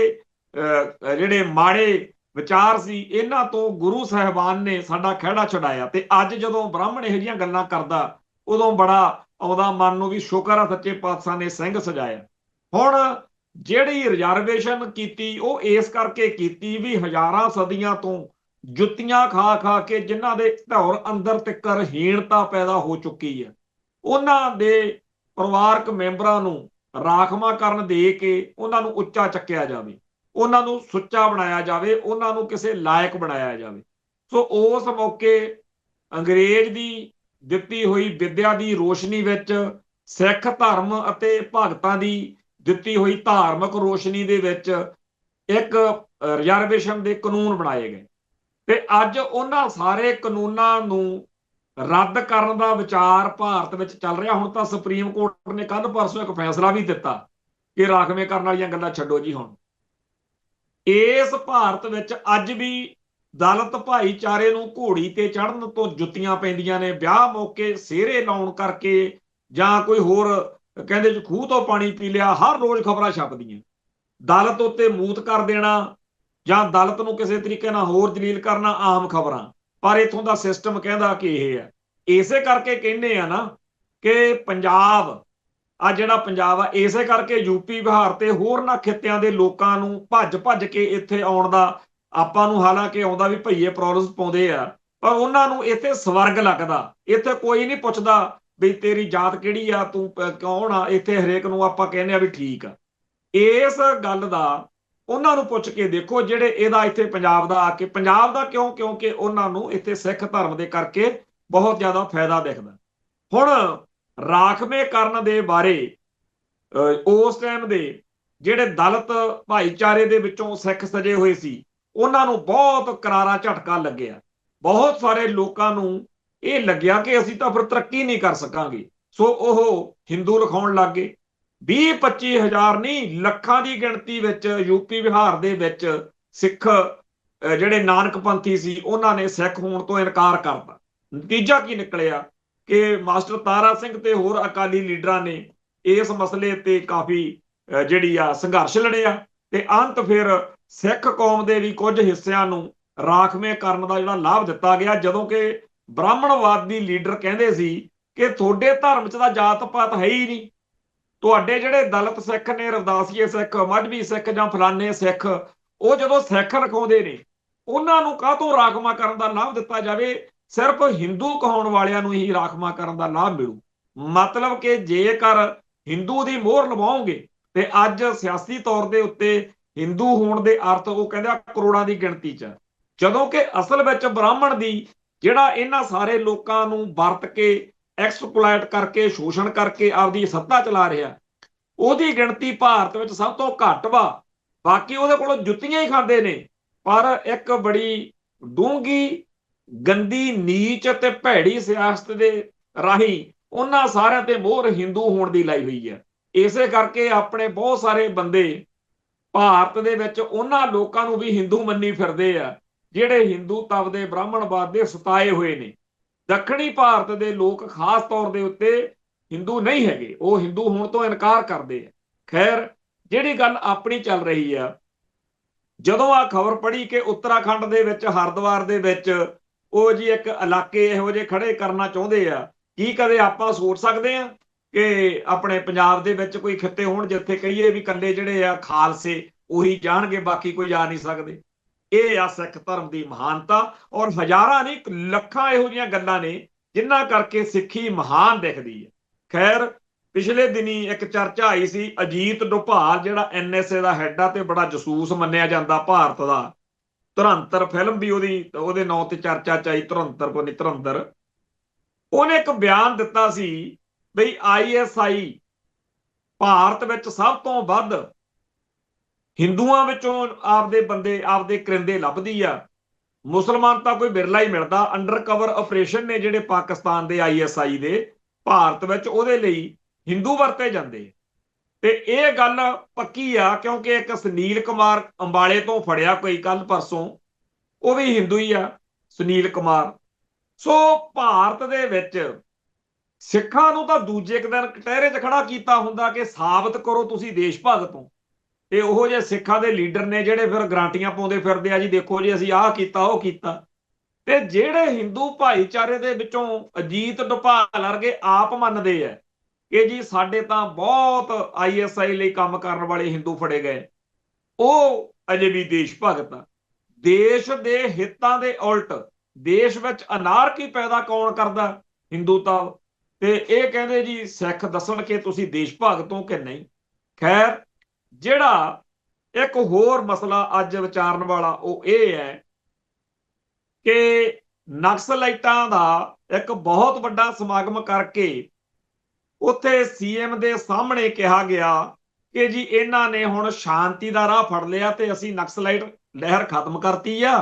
ਜਿਹੜੇ ਮਾੜੇ ਵਿਚਾਰ ਸੀ, ਇਹਨਾਂ ਤੋਂ ਗੁਰੂ ਸਾਹਿਬਾਨ ਨੇ ਸਾਡਾ ਖਹਿੜਾ ਛੁਡਾਇਆ। ਤੇ ਅੱਜ ਜਦੋਂ ਬ੍ਰਾਹਮਣ ਇਹੋ ਜਿਹੀਆਂ ਗੱਲਾਂ ਕਰਦਾ, ਉਦੋਂ ਬੜਾ ਆਉਂਦਾ ਮਨ ਨੂੰ ਵੀ ਸ਼ੁਕਰ ਆ ਸੱਚੇ ਪਾਤਸ਼ਾਹ ਨੇ ਸਿੰਘ ਸਜਾਇਆ। ਹੁਣ ਜਿਹੜੀ ਰਿਜ਼ਰਵੇਸ਼ਨ ਕੀਤੀ, ਉਹ ਇਸ ਕਰਕੇ ਕੀਤੀ ਵੀ ਹਜ਼ਾਰਾਂ ਸਦੀਆਂ ਤੋਂ ਜੁੱਤੀਆਂ ਖਾ ਖਾ ਕੇ ਜਿਨ੍ਹਾਂ ਦੇ ਧੌਰ ਅੰਦਰ ਤਿੱਕਰ ਹੀਣਤਾ ਪੈਦਾ ਹੋ ਚੁੱਕੀ ਹੈ, ਉਹਨਾਂ ਦੇ ਪਰਿਵਾਰਕ ਮੈਂਬਰਾਂ ਨੂੰ ਰਾਖਵਾਂਕਰਨ ਦੇ ਕੇ ਉਹਨਾਂ ਨੂੰ ਉੱਚਾ ਚੱਕਿਆ ਜਾਵੇ, ਉਹਨਾਂ ਨੂੰ ਸੁੱਚਾ ਬਣਾਇਆ ਜਾਵੇ, ਉਹਨਾਂ ਨੂੰ ਕਿਸੇ ਲਾਇਕ ਬਣਾਇਆ ਜਾਵੇ। ਸੋ ਉਸ ਮੌਕੇ ਅੰਗਰੇਜ਼ ਦੀ ਦਿੱਤੀ ਹੋਈ ਵਿੱਦਿਆ ਦੀ ਰੋਸ਼ਨੀ ਵਿੱਚ, ਸਿੱਖ ਧਰਮ ਅਤੇ ਭਗਤਾਂ ਦੀ ਦਿੱਤੀ ਹੋਈ ਧਾਰਮਿਕ ਰੋਸ਼ਨੀ ਦੇ ਵਿੱਚ ਇੱਕ ਰਿਜ਼ਰਵੇਸ਼ਨ ਦੇ ਕਾਨੂੰਨ ਬਣਾਏ ਗਏ। ਤੇ ਅੱਜ ਉਹਨਾਂ ਸਾਰੇ ਕਾਨੂੰਨਾਂ ਨੂੰ ਰੱਦ ਕਰਨ ਦਾ ਵਿਚਾਰ ਭਾਰਤ ਵਿੱਚ ਚੱਲ ਰਿਹਾ। ਹੁਣ ਤਾਂ ਸੁਪਰੀਮ ਕੋਰਟ ਨੇ ਕੱਲ ਪਰਸੋਂ ਇੱਕ ਫੈਸਲਾ ਵੀ ਦਿੱਤਾ ਕਿ ਰਾਖਵੇਂ ਕਰਨ ਵਾਲੀਆਂ ਗੱਲਾਂ ਛੱਡੋ ਜੀ। ਹੁਣ ਇਸ ਭਾਰਤ ਵਿੱਚ ਅੱਜ ਵੀ ਦਲਿਤ ਭਾਈਚਾਰੇ ਨੂੰ ਘੋੜੀ ਤੇ ਚੜ੍ਹਨ ਤੋਂ ਜੁੱਤੀਆਂ ਪੈਂਦੀਆਂ ਨੇ, ਵਿਆਹ ਮੌਕੇ ਸਿਹਰੇ ਲਾਉਣ ਕਰਕੇ, ਜਾਂ ਕੋਈ ਹੋਰ ਕਹਿੰਦੇ ਜੀ ਖੂਹ ਤੋਂ ਪਾਣੀ ਪੀ ਲਿਆ, ਹਰ ਰੋਜ਼ ਖਬਰਾਂ ਛਪਦੀਆਂ। ਦਲਿਤ ਉੱਤੇ ਮੂਤ ਕਰ ਦੇਣਾ ਜਾਂ ਦਲਿਤ ਨੂੰ ਕਿਸੇ ਤਰੀਕੇ ਨਾਲ ਹੋਰ ਜਲੀਲ ਕਰਨਾ ਆਮ ਖਬਰਾਂ। ਪਰ ਇੱਥੋਂ ਦਾ ਸਿਸਟਮ ਕਹਿੰਦਾ ਕਿ ਇਹ ਹੈ। ਇਸੇ ਕਰਕੇ ਕਹਿੰਦੇ ਆ ਨਾ ਕਿ ਪੰਜਾਬ, ਆ ਜਿਹੜਾ ਪੰਜਾਬ ਆ, ਇਸੇ ਕਰਕੇ ਯੂਪੀ ਬਿਹਾਰ ਤੇ ਹੋਰਨਾਂ ਖਿੱਤਿਆਂ ਦੇ ਲੋਕਾਂ ਨੂੰ ਭੱਜ ਭੱਜ ਕੇ ਇੱਥੇ ਆਉਣ ਦਾ, ਆਪਾਂ ਨੂੰ ਹਾਲਾਂਕਿ ਆਉਂਦਾ ਵੀ ਭਈਏ ਪ੍ਰੋਲਸ ਪਾਉਂਦੇ ਆ, ਪਰ ਉਹਨਾਂ ਨੂੰ ਇੱਥੇ ਸਵਰਗ ਲੱਗਦਾ। ਇੱਥੇ ਕੋਈ ਨਹੀਂ ਪੁੱਛਦਾ ਵੀ ਤੇਰੀ ਜਾਤ ਕਿਹੜੀ ਆ, ਤੂੰ ਕੌਣ ਆ। ਇੱਥੇ ਹਰੇਕ ਨੂੰ ਆਪਾਂ ਕਹਿੰਦੇ ਆ ਵੀ ਠੀਕ ਆ। ਇਸ ਗੱਲ ਦਾ ਉਹਨਾਂ ਨੂੰ ਪੁੱਛ ਕੇ ਦੇਖੋ ਜਿਹੜੇ ਇਹਦਾ ਇੱਥੇ ਪੰਜਾਬ ਦਾ ਆ ਕੇ, ਪੰਜਾਬ ਦਾ ਕਿਉਂ? ਕਿਉਂਕਿ ਉਹਨਾਂ ਨੂੰ ਇੱਥੇ ਸਿੱਖ ਧਰਮ ਦੇ ਕਰਕੇ ਬਹੁਤ ਜ਼ਿਆਦਾ ਫਾਇਦਾ ਦਿਖਦਾ। ਹੁਣ ਰਾਖਵੇਂ ਕਰਨ ਦੇ ਬਾਰੇ ਉਸ ਟਾਈਮ ਦੇ ਜਿਹੜੇ ਦਲਿਤ ਭਾਈਚਾਰੇ ਦੇ ਵਿੱਚੋਂ ਸਿੱਖ ਸਜੇ ਹੋਏ ਸੀ, ਉਹਨਾਂ ਨੂੰ ਬਹੁਤ ਕਰਾਰਾ ਝਟਕਾ ਲੱਗਿਆ। ਬਹੁਤ ਸਾਰੇ ਲੋਕਾਂ ਨੂੰ ਇਹ ਲੱਗਿਆ ਕਿ ਅਸੀਂ ਤਾਂ ਫਿਰ ਤਰੱਕੀ ਨਹੀਂ ਕਰ ਸਕਾਂਗੇ। ਸੋ ਉਹ ਹਿੰਦੂ ਲਿਖਾਉਣ ਲੱਗ ਗਏ। 20-25 ਹਜ਼ਾਰ ਨਹੀਂ, ਲੱਖਾਂ ਦੀ ਗਿਣਤੀ ਵਿੱਚ ਯੂਪੀ ਬਿਹਾਰ ਦੇ ਵਿੱਚ ਸਿੱਖ ਜਿਹੜੇ ਨਾਨਕਪੰਥੀ ਸੀ, ਉਹਨਾਂ ਨੇ ਸਿੱਖ ਹੋਣ ਤੋਂ ਇਨਕਾਰ ਕਰਤਾ। ਨਤੀਜਾ ਕੀ ਨਿਕਲਿਆ ਕਿ ਮਾਸਟਰ ਤਾਰਾ ਸਿੰਘ ਤੇ ਹੋਰ ਅਕਾਲੀ ਲੀਡਰਾਂ ਨੇ ਇਸ ਮਸਲੇ ਤੇ ਕਾਫੀ ਜਿਹੜੀ ਆ ਸੰਘਰਸ਼ ਲੜਿਆ ਤੇ ਅੰਤ ਫਿਰ ਸਿੱਖ ਕੌਮ ਦੇ ਵੀ ਕੁਝ ਹਿੱਸਿਆਂ ਨੂੰ ਰਾਖਵੇਂ ਕਰਨ ਦਾ ਜਿਹੜਾ ਲਾਭ ਦਿੱਤਾ ਗਿਆ। ਜਦੋਂ ਕਿ ਬ੍ਰਾਹਮਣਵਾਦੀ ਲੀਡਰ ਕਹਿੰਦੇ ਸੀ ਕਿ ਤੁਹਾਡੇ ਧਰਮ 'ਚ ਤਾਂ ਜਾਤ ਪਾਤ ਹੈ ਹੀ ਨਹੀਂ, ਤੁਹਾਡੇ ਜਿਹੜੇ ਦਲਿਤ ਸਿੱਖ ਨੇ, ਰਵਿਦਾਸੀਏ ਸਿੱਖ, ਮਜ਼੍ਹਬੀ ਸਿੱਖ ਜਾਂ ਫਲਾਣੇ ਸਿੱਖ, ਉਹ ਜਦੋਂ ਸਿੱਖ ਰਖਾਉਂਦੇ ਨੇ, ਉਹਨਾਂ ਨੂੰ ਕਾਹਤੋਂ ਰਾਖਵਾਂ ਕਰਨ ਦਾ ਲਾਭ ਦਿੱਤਾ ਜਾਵੇ? ਸਿਰਫ ਹਿੰਦੂ ਕਹਾਉਣ ਵਾਲਿਆਂ ਨੂੰ ਹੀ ਰਾਖਵਾਂ ਕਰਨ ਦਾ ਲਾਭ ਮਿਲੂ। ਮਤਲਬ ਕਿ ਜੇਕਰ ਹਿੰਦੂ ਦੀ ਮੋਹਰ ਲਵਾਓਗੇ, ਤੇ ਅੱਜ ਸਿਆਸੀ ਤੌਰ ਦੇ ਉੱਤੇ ਹਿੰਦੂ ਹੋਣ ਦੇ ਅਰਥ ਉਹ ਕਹਿੰਦੇ ਕਰੋੜਾਂ ਦੀ ਗਿਣਤੀ 'ਚ, ਜਦੋਂ ਕਿ ਅਸਲ ਵਿੱਚ ਬ੍ਰਾਹਮਣ ਦੀ ਜਿਹੜਾ ਇਹਨਾਂ ਸਾਰੇ ਲੋਕਾਂ ਨੂੰ ਵਰਤ ਕੇ, ਐਕਸਪਲੋਇਟ ਕਰਕੇ, ਸ਼ੋਸ਼ਣ ਕਰਕੇ ਆਪਦੀ ਸੱਤਾ ਚਲਾ ਰਿਹਾ, ਉਹਦੀ ਗਿਣਤੀ ਭਾਰਤ ਵਿੱਚ ਸਭ ਤੋਂ ਘੱਟ ਵਾ। ਬਾਕੀ ਉਹਦੇ ਕੋਲੋਂ ਜੁੱਤੀਆਂ ਹੀ ਖਾਂਦੇ ਨੇ। ਪਰ ਇੱਕ ਬੜੀ ਡੂੰਘੀ ਗੰਦੀ ਨੀਚ ਅਤੇ ਭੈੜੀ ਸਿਆਸਤ ਦੇ ਰਾਹੀਂ ਉਹਨਾਂ ਸਾਰਿਆਂ ਤੇ ਮੋਹਰ ਹਿੰਦੂ ਹੋਣ ਦੀ ਲਾਈ ਹੋਈ ਹੈ। ਇਸੇ ਕਰਕੇ ਆਪਣੇ ਬਹੁਤ ਸਾਰੇ ਬੰਦੇ ਭਾਰਤ ਦੇ ਵਿੱਚ ਉਹਨਾਂ ਲੋਕਾਂ ਨੂੰ ਵੀ ਹਿੰਦੂ ਮੰਨੀ ਫਿਰਦੇ ਆ ਜਿਹੜੇ ਹਿੰਦੂ ਤਵ ਦੇ ਬ੍ਰਾਹਮਣਵਾਦ ਦੇ ਸਤਾਏ ਹੋਏ ਨੇ। ਦੱਖਣੀ ਭਾਰਤ ਦੇ ਲੋਕ ਖਾਸ ਤੌਰ ਦੇ ਉੱਤੇ ਹਿੰਦੂ ਨਹੀਂ ਹੈਗੇ, ਉਹ ਹਿੰਦੂ ਹੋਣ ਤੋਂ ਇਨਕਾਰ ਕਰਦੇ ਆ। ਖੈਰ, ਜਿਹੜੀ ਗੱਲ ਆਪਣੀ ਚੱਲ ਰਹੀ ਆ, ਜਦੋਂ ਆ ਖਬਰ ਪੜ੍ਹੀ ਕਿ ਉੱਤਰਾਖੰਡ ਦੇ ਵਿੱਚ ਹਰਿਦੁਆਰ ਦੇ ਵਿੱਚ ਉਹ ਜੀ ਇੱਕ ਇਲਾਕੇ ਇਹੋ ਜਿਹੇ ਖੜੇ ਕਰਨਾ ਚਾਹੁੰਦੇ ਆ, ਕੀ ਕਦੇ ਆਪਾਂ ਸੋਚ ਸਕਦੇ ਆ ਕਿ ਆਪਣੇ ਪੰਜਾਬ ਦੇ ਵਿੱਚ ਕੋਈ ਖਿੱਤੇ ਹੋਣ ਜਿੱਥੇ ਕਹੀਏ ਵੀ ਇਕੱਲੇ ਜਿਹੜੇ ਆ ਖਾਲਸੇ ਉਹੀ ਜਾਣਗੇ, ਬਾਕੀ ਕੋਈ ਜਾ ਨਹੀਂ ਸਕਦੇ? ਇਹ ਆ ਸਿੱਖ ਧਰਮ ਦੀ ਮਹਾਨਤਾ, ਔਰ ਹਜ਼ਾਰਾਂ ਨਹੀਂ ਲੱਖਾਂ ਇਹੋ ਜਿਹੀਆਂ ਗੱਲਾਂ ਨੇ ਜਿਨ੍ਹਾਂ ਕਰਕੇ ਸਿੱਖੀ ਮਹਾਨ ਦਿਖਦੀ ਹੈ। ਖੈਰ, ਪਿਛਲੇ ਦਿਨੀ ਇੱਕ ਚਰਚਾ ਆਈ ਸੀ, ਅਜੀਤ ਡੋਭਾਲ ਜਿਹੜਾ NSA ਦਾ ਹੈਡ ਆ ਤੇ ਬੜਾ ਜਸੂਸ ਮੰਨਿਆ ਜਾਂਦਾ ਭਾਰਤ ਦਾ, ਧੁਰੰਧਰ ਫਿਲਮ ਵੀ ਉਹਦੇ ਨਾਂ ਤੇ ਚਰਚਾ ਚਾਈ, ਧੁਰੰਧਰ ਕੋ ਨਹੀਂ ਧੁਰੰਧਰ, ਉਹਨੇ ਇੱਕ ਬਿਆਨ ਦਿੱਤਾ ਸੀ ਬਈ ISI ਭਾਰਤ ਵਿੱਚ ਸਭ ਤੋਂ ਵੱਧ ਹਿੰਦੂਆਂ ਵਿੱਚੋਂ ਆਪਦੇ ਬੰਦੇ ਆਪਦੇ ਕਰਿੰਦੇ ਲੱਭਦੀ ਆ, ਮੁਸਲਮਾਨ ਤਾਂ ਕੋਈ ਬਿਰਲਾ ਹੀ ਮਿਲਦਾ। ਅੰਡਰ ਕਵਰ ਆਪਰੇਸ਼ਨ ਨੇ ਜਿਹੜੇ ਪਾਕਿਸਤਾਨ ਦੇ ISI ਦੇ ਭਾਰਤ ਵਿੱਚ, ਉਹਦੇ ਲਈ ਹਿੰਦੂ ਵਰਤੇ ਜਾਂਦੇ। ਤੇ ਇਹ ਗੱਲ ਪੱਕੀ ਆ ਕਿਉਂਕਿ ਇੱਕ ਸੁਨੀਲ ਕੁਮਾਰ ਅੰਬਾਲੇ ਤੋਂ ਫੜਿਆ ਕੋਈ ਕੱਲ ਪਰਸੋਂ, ਉਹ ਵੀ ਹਿੰਦੂ ਹੀ ਆ, ਸੁਨੀਲ ਕੁਮਾਰ। ਸੋ ਭਾਰਤ ਦੇ ਵਿੱਚ ਸਿੱਖਾਂ ਨੂੰ ਤਾਂ ਦੂਜੇ ਇੱਕ ਦਿਨ ਕਟਹਿਰੇ 'ਚ ਖੜਾ ਕੀਤਾ ਹੁੰਦਾ ਕਿ ਸਾਬਤ ਕਰੋ ਤੁਸੀਂ ਦੇਸ਼ ਭਗਤ ਹੋ, ਤੇ ਉਹੋ ਜਿਹੇ ਸਿੱਖਾਂ ਦੇ ਲੀਡਰ ਨੇ ਜਿਹੜੇ ਫਿਰ ਗਰਾਂਟੀਆਂ ਪਾਉਂਦੇ ਫਿਰਦੇ ਆ ਜੀ, ਦੇਖੋ ਜੀ ਅਸੀਂ ਆਹ ਕੀਤਾ ਉਹ ਕੀਤਾ। ਤੇ ਜਿਹੜੇ ਹਿੰਦੂ ਭਾਈਚਾਰੇ ਦੇ ਵਿੱਚੋਂ ਅਜੀਤ ਡੋਭਾਲ ਵਰਗੇ ਆਪ ਮੰਨਦੇ ਆ ਕਿ ਜੀ ਸਾਡੇ ਤਾਂ ਬਹੁਤ ISI ਲਈ ਕੰਮ ਕਰਨ ਵਾਲੇ ਹਿੰਦੂ ਫੜੇ ਗਏ, ਉਹ ਅਜੇ ਵੀ ਦੇਸ਼ ਭਗਤ ਆ। ਦੇਸ਼ ਦੇ ਹਿੱਤਾਂ ਦੇ ਉਲਟ ਦੇਸ਼ ਵਿੱਚ ਅਨਾਰਕੀ ਪੈਦਾ ਕੌਣ ਕਰਦਾ? ਹਿੰਦੂਤਾ। ਤੇ ਇਹ ਕਹਿੰਦੇ ਜੀ ਸਿੱਖ ਦੱਸਣ ਕਿ ਤੁਸੀਂ ਦੇਸ਼ ਭਗਤ ਹੋ ਕਿ ਨਹੀਂ। ਖੈਰ, ਜਿਹੜਾ ਇੱਕ ਹੋਰ ਮਸਲਾ ਅੱਜ ਵਿਚਾਰਨ ਵਾਲਾ ਉਹ ਇਹ ਹੈ ਕਿ ਨਕਸਲਾਈਟਾਂ ਦਾ ਇੱਕ ਬਹੁਤ ਵੱਡਾ ਸਮਾਗਮ ਕਰਕੇ ਉੱਥੇ CM ਦੇ ਸਾਹਮਣੇ ਕਿਹਾ ਗਿਆ ਕਿ ਜੀ ਇਹਨਾਂ ਨੇ ਹੁਣ ਸ਼ਾਂਤੀ ਦਾ ਰਾਹ ਫੜ ਲਿਆ ਤੇ ਅਸੀਂ ਨਕਸਲਾਈਟ ਲਹਿਰ ਖਤਮ ਕਰਤੀ ਆ।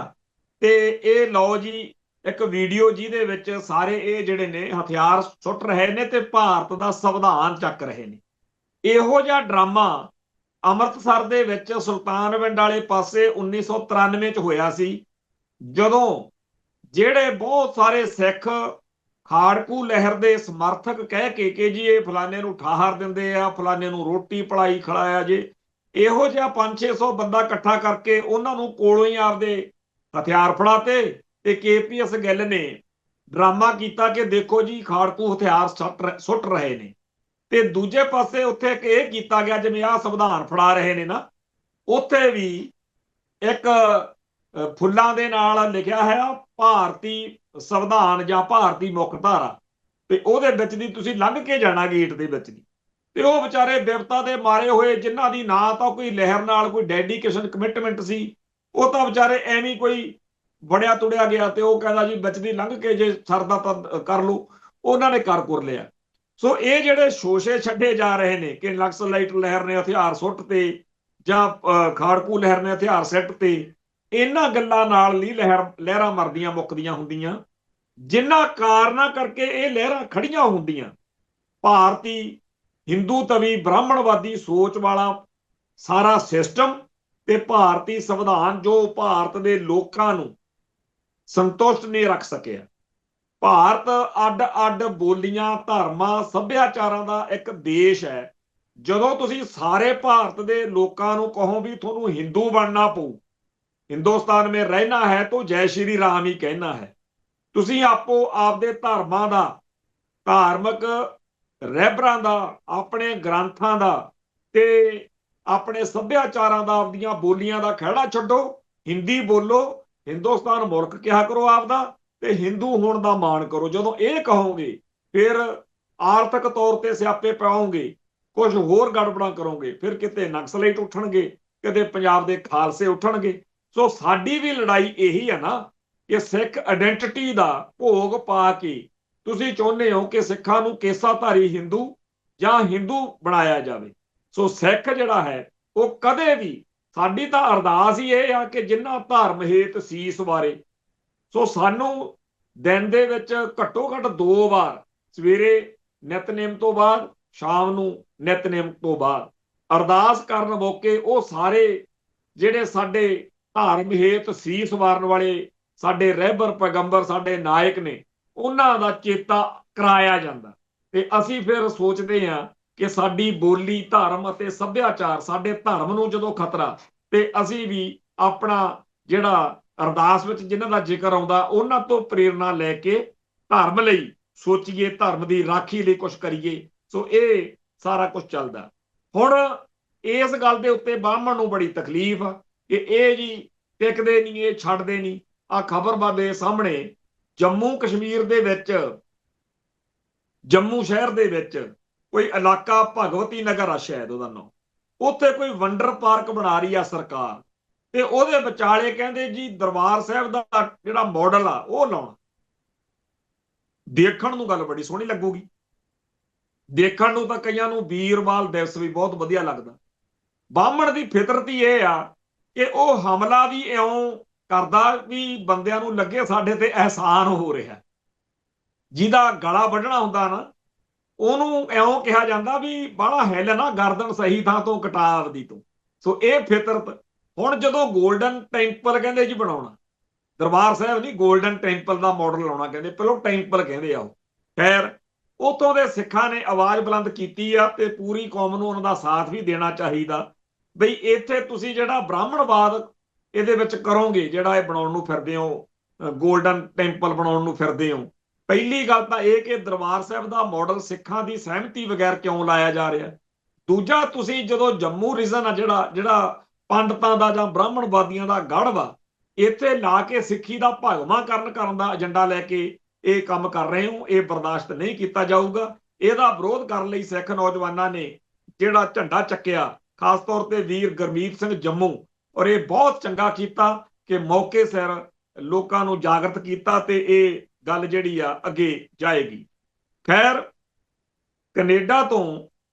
ਤੇ ਇਹ ਲਓ ਜੀ ਇੱਕ ਵੀਡੀਓ ਜਿਹਦੇ ਵਿੱਚ ਸਾਰੇ ਇਹ ਜਿਹੜੇ ਨੇ ਹਥਿਆਰ ਸੁੱਟ ਰਹੇ ਨੇ ਤੇ ਭਾਰਤ ਦਾ ਸੰਵਿਧਾਨ ਚੱਕ ਰਹੇ ਨੇ। ਇਹੋ ਜਿਹਾ ਡਰਾਮਾ ਅੰਮ੍ਰਿਤਸਰ ਦੇ ਵਿੱਚ ਸੁਲਤਾਨਵਿੰਡ ਵਾਲੇ ਪਾਸੇ 1993 ਚ ਹੋਇਆ ਸੀ, ਜਦੋਂ ਜਿਹੜੇ ਬਹੁਤ ਸਾਰੇ ਸਿੱਖ ਖਾੜਕੂ ਲਹਿਰ ਦੇ ਸਮਰਥਕ ਕਹਿ ਕੇ ਕਿ ਜੀ ਇਹ ਫਲਾਣੇ ਨੂੰ ਠਾਹਰ ਦਿੰਦੇ ਆ, ਫਲਾਣੇ ਨੂੰ ਰੋਟੀ ਪੜਾਈ ਖਿਲਾਇਆ ਜੇ, ਇਹੋ ਜਿਹਾ 500-600 ਬੰਦਾ ਇਕੱਠਾ ਕਰਕੇ ਉਹਨਾਂ ਨੂੰ ਕੋਲੋਂ ਹੀ ਆਪਦੇ ਹਥਿਆਰ ਫੜਾਤੇ। ਤੇ KPS ਗਿੱਲ ਨੇ ਡਰਾਮਾ ਕੀਤਾ ਕਿ ਦੇਖੋ ਜੀ ਖਾੜਕੂ ਹਥਿਆਰ ਸੁੱਟ ਰਹੇ ਨੇ, ਤੇ ਦੂਜੇ ਪਾਸੇ ਉੱਥੇ ਇੱਕ ਇਹ ਕੀਤਾ ਗਿਆ ਜਿਵੇਂ ਆਹ ਸੰਵਿਧਾਨ ਫੜਾ ਰਹੇ ਨੇ ਨਾ, ਉੱਥੇ ਵੀ ਇੱਕ ਫੁੱਲਾਂ ਦੇ ਨਾਲ ਲਿਖਿਆ ਹੈ ਭਾਰਤੀ ਸੰਵਿਧਾਨ ਜਾਂ ਭਾਰਤੀ ਮੁੱਖ ਧਾਰਾ, ਤੇ ਉਹਦੇ ਵਿੱਚ ਦੀ ਤੁਸੀਂ ਲੰਘ ਕੇ ਜਾਣਾ ਗੇਟ ਦੇ ਵਿੱਚ ਦੀ। ਤੇ ਉਹ ਵਿਚਾਰੇ ਬਿਪਤਾ ਦੇ ਮਾਰੇ ਹੋਏ ਜਿਨ੍ਹਾਂ ਦੀ ਨਾ ਤਾਂ ਕੋਈ ਲਹਿਰ ਨਾਲ ਕੋਈ ਡੈਡੀਕੇਸ਼ਨ ਕਮਿਟਮੈਂਟ ਸੀ, ਉਹ ਤਾਂ ਵਿਚਾਰੇ ਐਵੇਂ ਕੋਈ ਬੜਿਆ ਤੁੜਿਆ ਗਿਆ ਤੇ ਉਹ ਕਹਿੰਦਾ ਜੀ ਵਿੱਚ ਦੀ ਲੰਘ ਕੇ ਜੇ ਸਰਦਾ ਤਾਂ ਕਰ ਲਓ, ਉਹਨਾਂ ਨੇ ਕਰ ਕੁਰ ਲਿਆ। ਸੋ ਇਹ ਜਿਹੜੇ ਸ਼ੋਸ਼ੇ ਛੱਡੇ ਜਾ ਰਹੇ ਨੇ ਕਿ ਨਕਸਲਾਈਟ ਲਹਿਰ ਨੇ ਹਥਿਆਰ ਸੁੱਟ ਤੇ ਜਾਂ ਖਾੜਕੂ ਲਹਿਰ ਨੇ ਹਥਿਆਰ ਸਿੱਟ ਤੇ, ਇਹਨਾਂ ਗੱਲਾਂ ਨਾਲ ਨਹੀਂ ਲਹਿਰਾਂ ਮਰਦੀਆਂ ਮੁੱਕਦੀਆਂ ਹੁੰਦੀਆਂ, ਜਿਨ੍ਹਾਂ ਕਾਰਨਾਂ ਕਰਕੇ ਇਹ ਲਹਿਰਾਂ ਖੜੀਆਂ ਹੁੰਦੀਆਂ। ਭਾਰਤੀ ਹਿੰਦੂ ਤਵੀ ਬ੍ਰਾਹਮਣਵਾਦੀ ਸੋਚ ਵਾਲਾ ਸਾਰਾ ਸਿਸਟਮ ਤੇ ਭਾਰਤੀ ਸੰਵਿਧਾਨ ਜੋ ਭਾਰਤ ਦੇ ਲੋਕਾਂ ਨੂੰ ਸੰਤੁਸ਼ਟ ਨਹੀਂ ਰੱਖ ਸਕਿਆ। ਭਾਰਤ ਅੱਡ-ਅੱਡ ਬੋਲੀਆਂ, ਧਰਮਾਂ, ਸੱਭਿਆਚਾਰਾਂ ਦਾ ਇੱਕ ਦੇਸ਼ ਹੈ। ਜਦੋਂ ਤੁਸੀਂ ਸਾਰੇ ਭਾਰਤ ਦੇ ਲੋਕਾਂ ਨੂੰ ਕਹੋ ਵੀ ਤੁਹਾਨੂੰ ਹਿੰਦੂ ਬਣਨਾ ਪਊ, ਹਿੰਦੁਸਤਾਨ ਮੇਂ ਰਹਿਣਾ ਹੈ ਤਾਂ ਜੈ ਸ਼੍ਰੀ ਰਾਮ ਹੀ ਕਹਿਣਾ ਹੈ, ਤੁਸੀਂ ਆਪੋ ਆਪਦੇ ਧਰਮਾਂ ਦਾ, ਧਾਰਮਿਕ ਰਹਿਬਰਾਂ ਦਾ, ਆਪਣੇ ਗ੍ਰੰਥਾਂ ਦਾ ਤੇ ਆਪਣੇ ਸੱਭਿਆਚਾਰਾਂ ਦਾ, ਆਪਦੀਆਂ ਬੋਲੀਆਂ ਦਾ ਖਹਿੜਾ ਛੱਡੋ, ਹਿੰਦੀ ਬੋਲੋ, ਹਿੰਦੁਸਤਾਨ ਮੁਲਕ ਕਿਹਾ ਕਰੋ ਆਪਦਾ, ਤੇ ਹਿੰਦੂ ਹੋਣ ਦਾ ਮਾਣ ਕਰੋ। ਜਦੋਂ ਇਹ ਕਹੋਗੇ ਫਿਰ ਆਰਥਿਕ ਤੌਰ ਤੇ ਸਿਆਪੇ ਪਾਓਗੇ, ਕੁਝ ਹੋਰ ਗੜਬੜਾਂ ਕਰੋਗੇ, ਫਿਰ ਕਿਤੇ ਨਕਸਲਾਈਟ ਉੱਠਣਗੇ, ਕਿਤੇ ਪੰਜਾਬ ਦੇ ਖਾਲਸੇ ਉੱਠਣਗੇ। ਸੋ ਸਾਡੀ ਵੀ ਲੜਾਈ ਇਹੀ ਹੈ ਨਾ ਕਿ ਸਿੱਖ ਆਇਡੈਂਟੀਟੀ ਦਾ ਭੋਗ ਪਾ ਕੇ ਤੁਸੀਂ ਚਾਹੁੰਦੇ ਹੋ ਕਿ ਸਿੱਖਾਂ ਨੂੰ ਕੇਸਾਧਾਰੀ ਹਿੰਦੂ ਜਾਂ ਹਿੰਦੂ ਬਣਾਇਆ ਜਾਵੇ। ਸੋ ਸਿੱਖ ਜਿਹੜਾ ਹੈ ਉਹ ਕਦੇ ਵੀ, ਸਾਡੀ ਤਾਂ ਅਰਦਾਸ ਹੀ ਇਹ ਆ ਕਿ ਜਿਨ੍ਹਾਂ ਧਰਮ ਹੇਤ ਸੀਸ ਵਾਰੇ, ਸੋ ਸਾਨੂੰ ਦਿਨ ਦੇ ਵਿੱਚ ਘੱਟੋ ਘੱਟ 2 ਵਾਰ, ਸਵੇਰੇ ਨਿਤਨੇਮ ਤੋਂ ਬਾਅਦ, ਸ਼ਾਮ ਨੂੰ ਨਿਤਨੇਮ ਤੋਂ ਬਾਅਦ ਅਰਦਾਸ ਕਰਨ ਮੌਕੇ ਉਹ ਸਾਰੇ ਜਿਹੜੇ ਸਾਡੇ ਧਰਮ ਹੇਤ ਸੀਸ ਵਾਰਨ ਵਾਲੇ ਸਾਡੇ ਰਹਿਬਰ ਪੈਗੰਬਰ ਸਾਡੇ ਨਾਇਕ ਨੇ, ਉਹਨਾਂ ਦਾ ਚੇਤਾ ਕਰਾਇਆ ਜਾਂਦਾ। ਤੇ ਅਸੀਂ ਫਿਰ ਸੋਚਦੇ ਹਾਂ ਕਿ ਸਾਡੀ ਬੋਲੀ, ਧਰਮ ਅਤੇ ਸੱਭਿਆਚਾਰ, ਸਾਡੇ ਧਰਮ ਨੂੰ ਜਦੋਂ ਖਤਰਾ, ਤੇ ਅਸੀਂ ਵੀ ਆਪਣਾ ਜਿਹੜਾ ਅਰਦਾਸ ਵਿੱਚ ਜਿਨ੍ਹਾਂ ਦਾ ਜ਼ਿਕਰ ਆਉਂਦਾ ਉਹਨਾਂ ਤੋਂ ਪ੍ਰੇਰਨਾ ਲੈ ਕੇ ਧਰਮ ਲਈ ਸੋਚੀਏ, ਧਰਮ ਦੀ ਰਾਖੀ ਲਈ ਕੁਝ ਕਰੀਏ। ਸੋ ਇਹ ਸਾਰਾ ਕੁਝ ਚੱਲਦਾ। ਹੁਣ ਇਸ ਗੱਲ ਦੇ ਉੱਤੇ ਬਾਹਮਣ ਨੂੰ ਬੜੀ ਤਕਲੀਫ ਆ ਕਿ ਇਹ ਜੀ ਟਿਕਦੇ ਨਹੀਂ, ਇਹ ਛੱਡਦੇ ਨਹੀਂ। ਆ ਖਬਰ ਬਾਦੇ ਸਾਹਮਣੇ ਜੰਮੂ ਕਸ਼ਮੀਰ ਦੇ ਵਿੱਚ, ਜੰਮੂ ਸ਼ਹਿਰ ਦੇ ਵਿੱਚ ਕੋਈ ਇਲਾਕਾ ਭਗਵਤੀ ਨਗਰ ਆ ਸ਼ਾਇਦ ਉਹਦਾ ਨਾਮ, ਉੱਥੇ ਕੋਈ ਵੰਡਰ ਪਾਰਕ ਬਣਾ ਰਹੀ ਆ ਸਰਕਾਰ, ਤੇ ਉਹਦੇ ਵਿਚਾਲੇ ਕਹਿੰਦੇ ਜੀ ਦਰਬਾਰ ਸਾਹਿਬ ਦਾ ਜਿਹੜਾ ਮਾਡਲ ਆ ਉਹ ਲਾਉਣਾ। ਦੇਖਣ ਨੂੰ ਗੱਲ ਬੜੀ ਸੋਹਣੀ ਲੱਗੂਗੀ, ਦੇਖਣ ਨੂੰ ਤਾਂ ਕਈਆਂ ਨੂੰ ਵੀਰਵਾਲ ਦਿਵਸ ਵੀ ਬਹੁਤ ਵਧੀਆ ਲੱਗਦਾ। ਬਾਹਮਣ ਦੀ ਫਿਤਰਤ ਹੀ ਇਹ ਆ ਕਿ ਉਹ ਹਮਲਾ ਵੀ ਇਉਂ ਕਰਦਾ ਵੀ ਬੰਦਿਆਂ ਨੂੰ ਲੱਗੇ ਸਾਡੇ ਤੇ ਅਹਿਸਾਨ ਹੋ ਰਿਹਾ। ਜਿਹਦਾ ਗਲਾ ਵੱਢਣਾ ਹੁੰਦਾ ਨਾ, ਉਹਨੂੰ ਇਉਂ ਕਿਹਾ ਜਾਂਦਾ ਵੀ ਬਾਹਲਾ ਹਿੱਲ ਨਾ, ਗਰਦਨ ਸਹੀ ਥਾਂ ਤੋਂ ਕਟਾ ਆਪਦੀ ਤੋਂ। ਸੋ ਇਹ ਫਿਤਰਤ। ਹੁਣ ਜਦੋਂ ਗੋਲਡਨ ਟੈਂਪਲ ਕਹਿੰਦੇ ਜੀ ਬਣਾਉਣਾ, ਦਰਬਾਰ ਸਾਹਿਬ ਨਹੀਂ, ਗੋਲਡਨ ਟੈਂਪਲ ਦਾ ਮਾਡਲ ਲਾਉਣਾ ਕਹਿੰਦੇ, ਪਹਿਲਾਂ ਟੈਂਪਲ ਕਹਿੰਦੇ ਆ ਉਹ। ਖੈਰ, ਉੱਥੋਂ ਦੇ ਸਿੱਖਾਂ ਨੇ ਆਵਾਜ਼ ਬੁਲੰਦ ਕੀਤੀ ਆ ਤੇ ਪੂਰੀ ਕੌਮ ਨੂੰ ਉਹਨਾਂ ਦਾ ਸਾਥ ਵੀ ਦੇਣਾ ਚਾਹੀਦਾ ਬਈ ਇੱਥੇ ਤੁਸੀਂ ਜਿਹੜਾ ਬ੍ਰਾਹਮਣਵਾਦ ਇਹਦੇ ਵਿੱਚ ਕਰੋਗੇ, ਜਿਹੜਾ ਇਹ ਬਣਾਉਣ ਨੂੰ ਫਿਰਦੇ ਹੋ, ਗੋਲਡਨ ਟੈਂਪਲ ਬਣਾਉਣ ਨੂੰ ਫਿਰਦੇ ਹੋ, ਪਹਿਲੀ ਗੱਲ ਤਾਂ ਇਹ ਕਿ ਦਰਬਾਰ ਸਾਹਿਬ ਦਾ ਮਾਡਲ ਸਿੱਖਾਂ ਦੀ ਸਹਿਮਤੀ ਬਗੈਰ ਕਿਉਂ ਲਾਇਆ ਜਾ ਰਿਹਾ। ਦੂਜਾ, ਤੁਸੀਂ ਜਦੋਂ ਜੰਮੂ ਰੀਜਨ ਆ ਜਿਹੜਾ ਪੰਡਤਾਂ ਦਾ ਜਾਂ ਬ੍ਰਾਹਮਣਵਾਦੀਆਂ ਦਾ ਗੜ੍ਹ ਵਾ, ਇੱਥੇ ਲਾ ਕੇ ਸਿੱਖੀ ਦਾ ਭਗਵਾਂਕਰਨ ਕਰਨ ਦਾ ਏਜੰਡਾ ਲੈ ਕੇ ਇਹ ਕੰਮ ਕਰ ਰਹੇ ਹੋ, ਇਹ ਬਰਦਾਸ਼ਤ ਨਹੀਂ ਕੀਤਾ ਜਾਊਗਾ। ਇਹਦਾ ਵਿਰੋਧ ਕਰਨ ਲਈ ਸਿੱਖ ਨੌਜਵਾਨਾਂ ਨੇ ਜਿਹੜਾ ਝੰਡਾ ਚੱਕਿਆ, ਖਾਸ ਤੌਰ ਤੇ ਵੀਰ ਗੁਰਮੀਤ ਸਿੰਘ ਜੰਮੂ, ਔਰ ਇਹ ਬਹੁਤ ਚੰਗਾ ਕੀਤਾ ਕਿ ਮੌਕੇ ਸਿਰ ਲੋਕਾਂ ਨੂੰ ਜਾਗਰਤ ਕੀਤਾ ਤੇ ਇਹ ਗੱਲ ਜਿਹੜੀ ਆ ਅੱਗੇ ਜਾਏਗੀ। ਖੈਰ, ਕੈਨੇਡਾ ਤੋਂ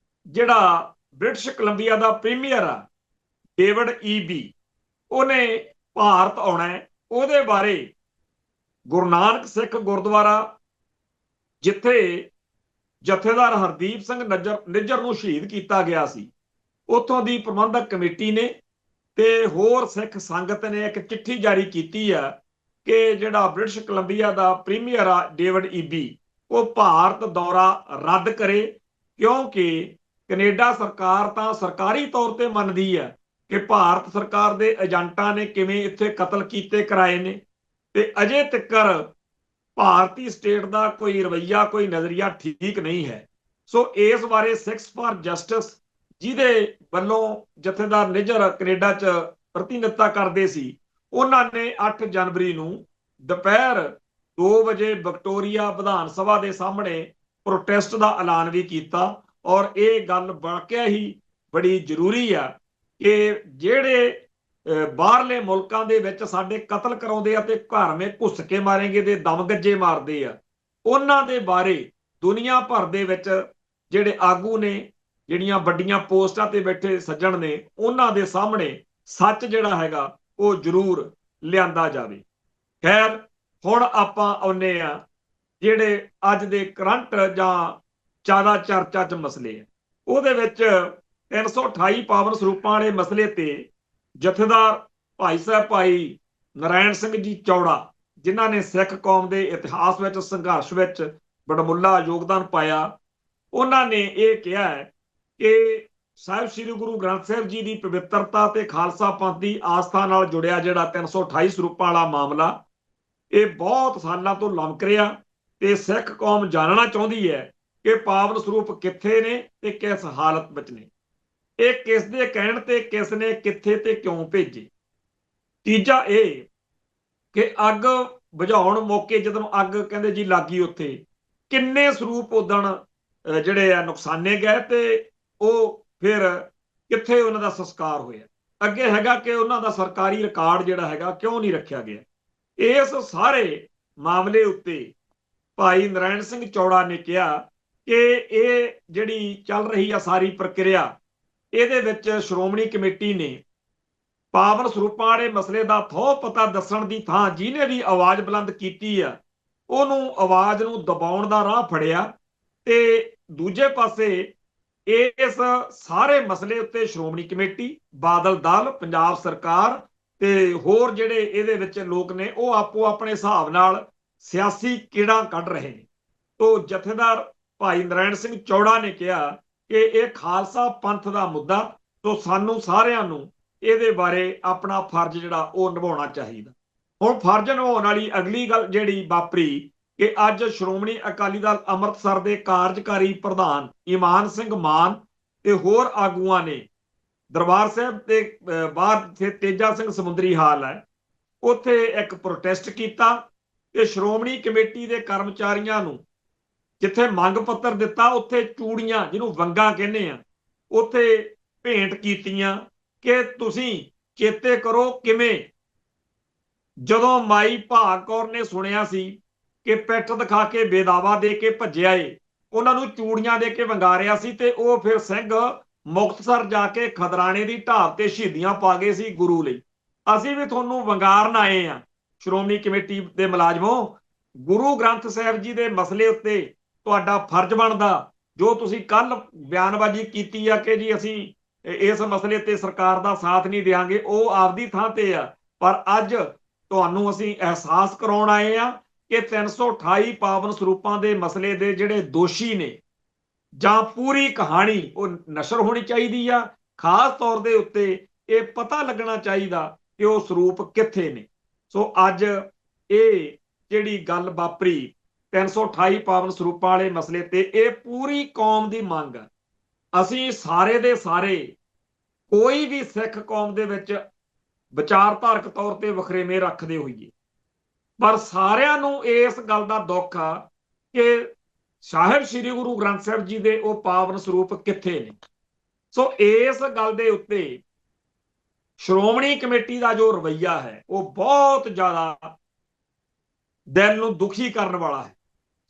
ਜਿਹੜਾ ਬ੍ਰਿਟਿਸ਼ ਕੋਲੰਬੀਆ ਦਾ ਪ੍ਰੀਮੀਅਰ ਆ ਡੇਵਿਡ ਈਬੀ, ਉਹਨੇ ਭਾਰਤ ਆਉਣਾ। ਉਹਦੇ ਬਾਰੇ ਗੁਰੂ ਨਾਨਕ ਸਿੱਖ ਗੁਰਦੁਆਰਾ, ਜਿੱਥੇ ਜਥੇਦਾਰ ਹਰਦੀਪ ਸਿੰਘ ਨਿੱਜਰ ਨੂੰ ਸ਼ਹੀਦ ਕੀਤਾ ਗਿਆ ਸੀ, ਉੱਥੋਂ ਦੀ ਪ੍ਰਬੰਧਕ ਕਮੇਟੀ ਨੇ ਤੇ ਹੋਰ ਸਿੱਖ ਸੰਗਤ ਨੇ ਇੱਕ ਚਿੱਠੀ ਜਾਰੀ ਕੀਤੀ ਆ ਕਿ ਜਿਹੜਾ ਬ੍ਰਿਟਿਸ਼ ਕੋਲੰਬੀਆ ਦਾ ਪ੍ਰੀਮੀਅਰ ਆ ਡੇਵਿਡ ਈਬੀ, ਉਹ ਭਾਰਤ ਦੌਰਾ ਰੱਦ ਕਰੇ, ਕਿਉਂਕਿ ਕੈਨੇਡਾ ਸਰਕਾਰ ਤਾਂ ਸਰਕਾਰੀ ਤੌਰ ਤੇ ਮੰਨਦੀ ਆ ਕਿ ਭਾਰਤ ਸਰਕਾਰ ਦੇ ਏਜੰਟਾਂ ਨੇ ਕਿਵੇਂ ਇੱਥੇ ਕਤਲ ਕੀਤੇ ਕਰਾਏ ਨੇ, ਤੇ ਅਜੇ ਤੱਕਰ ਭਾਰਤੀ ਸਟੇਟ ਦਾ ਕੋਈ ਰਵੱਈਆ, ਕੋਈ ਨਜ਼ਰੀਆ ਠੀਕ ਨਹੀਂ ਹੈ। ਸੋ ਇਸ ਬਾਰੇ ਸਿੱਖਸ ਫਾਰ ਜਸਟਿਸ, ਜਿਹਦੇ ਵੱਲੋਂ ਜਥੇਦਾਰ ਨਿੱਜਰ ਕੈਨੇਡਾ 'ਚ ਪ੍ਰਤੀਨਿਧਤਾ ਕਰਦੇ ਸੀ, ਉਹਨਾਂ ਨੇ 8 ਜਨਵਰੀ ਨੂੰ ਦੁਪਹਿਰ 2 ਵਜੇ ਵਿਕਟੋਰੀਆ ਵਿਧਾਨ ਸਭਾ ਦੇ ਸਾਹਮਣੇ ਪ੍ਰੋਟੈਸਟ ਦਾ ਐਲਾਨ ਵੀ ਕੀਤਾ। ਔਰ ਇਹ ਗੱਲ ਵਾਕਿਆ ਹੀ ਬੜੀ ਜ਼ਰੂਰੀ ਆ ਕਿ ਜਿਹੜੇ ਬਾਹਰਲੇ ਮੁਲਕਾਂ ਦੇ ਵਿੱਚ ਸਾਡੇ ਕਤਲ ਕਰਾਉਂਦੇ ਆ ਤੇ ਘਰ ਮੇ ਘੁੱਸ ਕੇ ਮਾਰੇਂਗੇ ਦੇ ਦਮ ਗੱਜੇ ਮਾਰਦੇ ਆ, ਉਹਨਾਂ ਦੇ ਬਾਰੇ ਦੁਨੀਆ ਭਰ ਦੇ ਵਿੱਚ ਜਿਹੜੇ ਆਗੂ ਨੇ, ਜਿਹੜੀਆਂ ਵੱਡੀਆਂ ਪੋਸਟਾਂ ਤੇ ਬੈਠੇ ਸੱਜਣ ਨੇ, ਉਹਨਾਂ ਦੇ ਸਾਹਮਣੇ ਸੱਚ ਜਿਹੜਾ ਹੈਗਾ ਉਹ ਜ਼ਰੂਰ ਲਿਆਂਦਾ ਜਾਵੇ। ਖੈਰ, ਹੁਣ ਆਪਾਂ ਆਉਂਦੇ ਆ ਜਿਹੜੇ ਅੱਜ ਦੇ ਕਰੰਟ ਜਾਂ ਜ਼ਿਆਦਾ ਚਰਚਾ 'ਚ ਮਸਲੇ ਆ। ਉਹਦੇ ਵਿੱਚ 328 ਪਾਵਨ ਸਰੂਪਾਂ ਵਾਲੇ ਮਸਲੇ ਤੇ ਜਥੇਦਾਰ ਭਾਈ ਸਾਹਿਬ ਭਾਈ ਨਾਰਾਇਣ ਸਿੰਘ ਜੀ ਚੌੜਾ, ਜਿਨ੍ਹਾਂ ਨੇ ਸਿੱਖ ਕੌਮ ਦੇ ਇਤਿਹਾਸ ਵਿੱਚ, ਸੰਘਰਸ਼ ਵਿੱਚ ਬੜਮੁੱਲਾ ਯੋਗਦਾਨ ਪਾਇਆ, ਉਹਨਾਂ ਨੇ ਇਹ ਕਿਹਾ ਹੈ ਕਿ ਸਾਹਿਬ ਸ੍ਰੀ ਗੁਰੂ ਗ੍ਰੰਥ ਸਾਹਿਬ ਜੀ ਦੀ ਪਵਿੱਤਰਤਾ ਤੇ ਖਾਲਸਾ ਪੰਥ ਦੀ ਆਸਥਾ ਨਾਲ ਜੁੜਿਆ ਜਿਹੜਾ 328 ਸਰੂਪਾਂ ਵਾਲਾ ਮਾਮਲਾ, ਇਹ ਬਹੁਤ ਸਾਲਾਂ ਤੋਂ ਲਮਕ ਰਿਹਾ ਤੇ ਸਿੱਖ ਕੌਮ ਜਾਣਨਾ ਚਾਹੁੰਦੀ ਹੈ ਕਿ ਪਾਵਨ ਸਰੂਪ ਕਿੱਥੇ ਨੇ ਤੇ ਕਿਸ ਹਾਲਤ ਵਿੱਚ ਨੇ, ਇਹ ਕਿਸ ਦੇ ਕਹਿਣ ਤੇ ਕਿਸ ਨੇ ਕਿੱਥੇ ਤੇ ਕਿਉਂ ਭੇਜੇ। ਤੀਜਾ ਇਹ ਕਿ ਅੱਗ ਬੁਝਾਉਣ ਮੌਕੇ ਜਦੋਂ ਅੱਗ ਕਹਿੰਦੇ ਜੀ ਲੱਗੀ, ਉੱਥੇ ਕਿੰਨੇ ਸਰੂਪ ਉਦਣ ਜਿਹੜੇ ਆ ਨੁਕਸਾਨੇ ਗਏ ਤੇ ਉਹ ਫਿਰ ਕਿੱਥੇ ਉਹਨਾਂ ਦਾ ਸੰਸਕਾਰ ਹੋਇਆ। ਅੱਗੇ ਹੈਗਾ ਕਿ ਉਹਨਾਂ ਦਾ ਸਰਕਾਰੀ ਰਿਕਾਰਡ ਜਿਹੜਾ ਹੈਗਾ ਕਿਉਂ ਨਹੀਂ ਰੱਖਿਆ ਗਿਆ। ਇਸ ਸਾਰੇ ਮਾਮਲੇ ਉੱਤੇ ਭਾਈ ਨਾਰਾਇਣ ਸਿੰਘ ਚੌੜਾ ਨੇ ਕਿਹਾ ਕਿ ਇਹ ਜਿਹੜੀ ਚੱਲ ਰਹੀ ਆ ਸਾਰੀ ਪ੍ਰਕਿਰਿਆ, ਇਹਦੇ ਵਿੱਚ ਸ਼੍ਰੋਮਣੀ ਕਮੇਟੀ ਨੇ ਪਾਵਨ ਸਰੂਪਾਂ ਵਾਲੇ ਮਸਲੇ ਦਾ ਥੋ ਪਤਾ ਦੱਸਣ ਦੀ ਥਾਂ ਜਿਹਨੇ ਵੀ ਆਵਾਜ਼ ਬੁਲੰਦ ਕੀਤੀ ਆ ਉਹਨੂੰ ਆਵਾਜ਼ ਨੂੰ ਦਬਾਉਣ ਦਾ ਰਾਹ ਫੜਿਆ। ਤੇ ਦੂਜੇ ਪਾਸੇ ਇਸ ਸਾਰੇ ਮਸਲੇ ਉੱਤੇ ਸ਼੍ਰੋਮਣੀ ਕਮੇਟੀ, ਬਾਦਲ ਦਲ, ਪੰਜਾਬ ਸਰਕਾਰ ਤੇ ਹੋਰ ਜਿਹੜੇ ਇਹਦੇ ਵਿੱਚ ਲੋਕ ਨੇ ਉਹ ਆਪੋ ਆਪਣੇ ਹਿਸਾਬ ਨਾਲ ਸਿਆਸੀ ਕੀੜਾ ਕੱਢ ਰਹੇ ਨੇ। ਤੋ ਜਥੇਦਾਰ ਭਾਈ ਨਰਾਇਣ ਸਿੰਘ ਚੌੜਾ ਨੇ ਕਿਹਾ ਕਿ ਇਹ ਖਾਲਸਾ ਪੰਥ ਦਾ ਮੁੱਦਾ, ਤੋ ਸਾਨੂੰ ਸਾਰਿਆਂ ਨੂੰ ਇਹਦੇ ਬਾਰੇ ਆਪਣਾ ਫਰਜ਼ ਜਿਹੜਾ ਉਹ ਨਿਭਾਉਣਾ ਚਾਹੀਦਾ। ਹੁਣ ਫਰਜ਼ ਨਿਭਾਉਣ ਵਾਲੀ ਅਗਲੀ ਗੱਲ ਜਿਹੜੀ ਵਾਪਰੀ ਕਿ ਅੱਜ ਸ਼੍ਰੋਮਣੀ ਅਕਾਲੀ ਦਲ ਅੰਮ੍ਰਿਤਸਰ ਦੇ ਕਾਰਜਕਾਰੀ ਪ੍ਰਧਾਨ ਈਮਾਨ ਸਿੰਘ ਮਾਨ ਤੇ ਹੋਰ ਆਗੂਆਂ ਨੇ ਦਰਬਾਰ ਸਾਹਿਬ ਦੇ ਬਾਹਰ ਤੇਜਾ ਸਿੰਘ ਸਮੁੰਦਰੀ ਹਾਲ ਹੈ ਉੱਥੇ ਇੱਕ ਪ੍ਰੋਟੈਸਟ ਕੀਤਾ ਤੇ ਸ਼੍ਰੋਮਣੀ ਕਮੇਟੀ ਦੇ ਕਰਮਚਾਰੀਆਂ ਨੂੰ ਜਿੱਥੇ ਮੰਗ ਪੱਤਰ ਦਿੱਤਾ ਉੱਥੇ ਚੂੜੀਆਂ, ਜਿਹਨੂੰ ਵੰਗਾਂ ਕਹਿੰਦੇ ਆ, ਉੱਥੇ ਭੇਂਟ ਕੀਤੀਆਂ ਕਿ ਤੁਸੀਂ ਚੇਤੇ ਕਰੋ ਕਿਵੇਂ ਜਦੋਂ ਮਾਈ ਭਾਗ ਕੌਰ ਨੇ ਸੁਣਿਆ ਸੀ ਕਿ ਪਿੱਠ ਦਿਖਾ ਕੇ ਬੇਦਾਵਾ ਦੇ ਕੇ ਭੱਜਿਆ ਏ, ਉਹਨਾਂ ਨੂੰ ਚੂੜੀਆਂ ਦੇ ਕੇ ਵੰਗਾਰਿਆ ਸੀ ਤੇ ਉਹ ਫਿਰ ਸਿੰਘ ਮੁਕਤਸਰ ਜਾ ਕੇ ਖਦਰਾਣੇ ਦੀ ਢਾਬ ਤੇ ਸ਼ਹੀਦੀਆਂ ਪਾ ਗਏ ਸੀ ਗੁਰੂ ਲਈ। ਅਸੀਂ ਵੀ ਤੁਹਾਨੂੰ ਵੰਗਾਰਨ ਆਏ ਆ ਸ਼੍ਰੋਮਣੀ ਕਮੇਟੀ ਦੇ ਮੁਲਾਜ਼ਮੋ। ਗੁਰੂ ਗ੍ਰੰਥ ਸਾਹਿਬ ਜੀ ਦੇ ਮਸਲੇ ਉੱਤੇ ਤੁਹਾਡਾ ਫਰਜ਼ ਬਣਦਾ, ਜੋ ਤੁਸੀਂ ਕੱਲ ਬਿਆਨਬਾਜ਼ੀ ਕੀਤੀ ਆ ਕਿ ਜੀ ਅਸੀਂ ਇਸ ਮਸਲੇ ਤੇ ਸਰਕਾਰ ਦਾ ਸਾਥ ਨਹੀਂ ਦੇਵਾਂਗੇ, ਉਹ ਆਪਦੀ ਥਾਂ ਤੇ ਆ, ਪਰ ਅੱਜ ਤੁਹਾਨੂੰ ਅਸੀਂ ਅਹਿਸਾਸ ਕਰਾਉਣ ਆਏ ਆ ਕਿ 328 ਪਾਵਨ ਸਰੂਪਾਂ ਦੇ ਮਸਲੇ ਦੇ ਜਿਹੜੇ ਦੋਸ਼ੀ ਨੇ ਜਾਂ ਪੂਰੀ ਕਹਾਣੀ ਉਹ ਨਸ਼ਰ ਹੋਣੀ ਚਾਹੀਦੀ ਆ। ਖਾਸ ਤੌਰ ਦੇ ਉੱਤੇ ਇਹ ਪਤਾ ਲੱਗਣਾ ਚਾਹੀਦਾ ਕਿ ਉਹ ਸਰੂਪ ਕਿੱਥੇ ਨੇ। ਸੋ ਅੱਜ ਇਹ ਜਿਹੜੀ ਗੱਲ ਵਾਪਰੀ 328 ਪਾਵਨ ਸਰੂਪਾਂ ਵਾਲੇ ਮਸਲੇ ਤੇ, ਇਹ ਪੂਰੀ ਕੌਮ ਦੀ ਮੰਗ ਆ। ਅਸੀਂ ਸਾਰੇ ਦੇ ਸਾਰੇ, ਕੋਈ ਵੀ ਸਿੱਖ ਕੌਮ ਦੇ ਵਿੱਚ ਵਿਚਾਰਧਾਰਕ ਤੌਰ ਤੇ ਵਖਰੇਵੇਂ ਰੱਖਦੇ ਹੋਈਏ, ਪਰ ਸਾਰਿਆਂ ਨੂੰ ਇਸ ਗੱਲ ਦਾ ਦੁੱਖ ਆ ਕਿ ਸਾਹਿਬ ਸ੍ਰੀ ਗੁਰੂ ਗ੍ਰੰਥ ਸਾਹਿਬ ਜੀ ਦੇ ਉਹ ਪਾਵਨ ਸਰੂਪ ਕਿੱਥੇ ਨੇ। ਸੋ ਇਸ ਗੱਲ ਦੇ ਉੱਤੇ ਸ਼੍ਰੋਮਣੀ ਕਮੇਟੀ ਦਾ ਜੋ ਰਵੱਈਆ ਹੈ ਉਹ ਬਹੁਤ ਜ਼ਿਆਦਾ ਦਿਲ ਨੂੰ ਦੁਖੀ ਕਰਨ ਵਾਲਾ ਹੈ।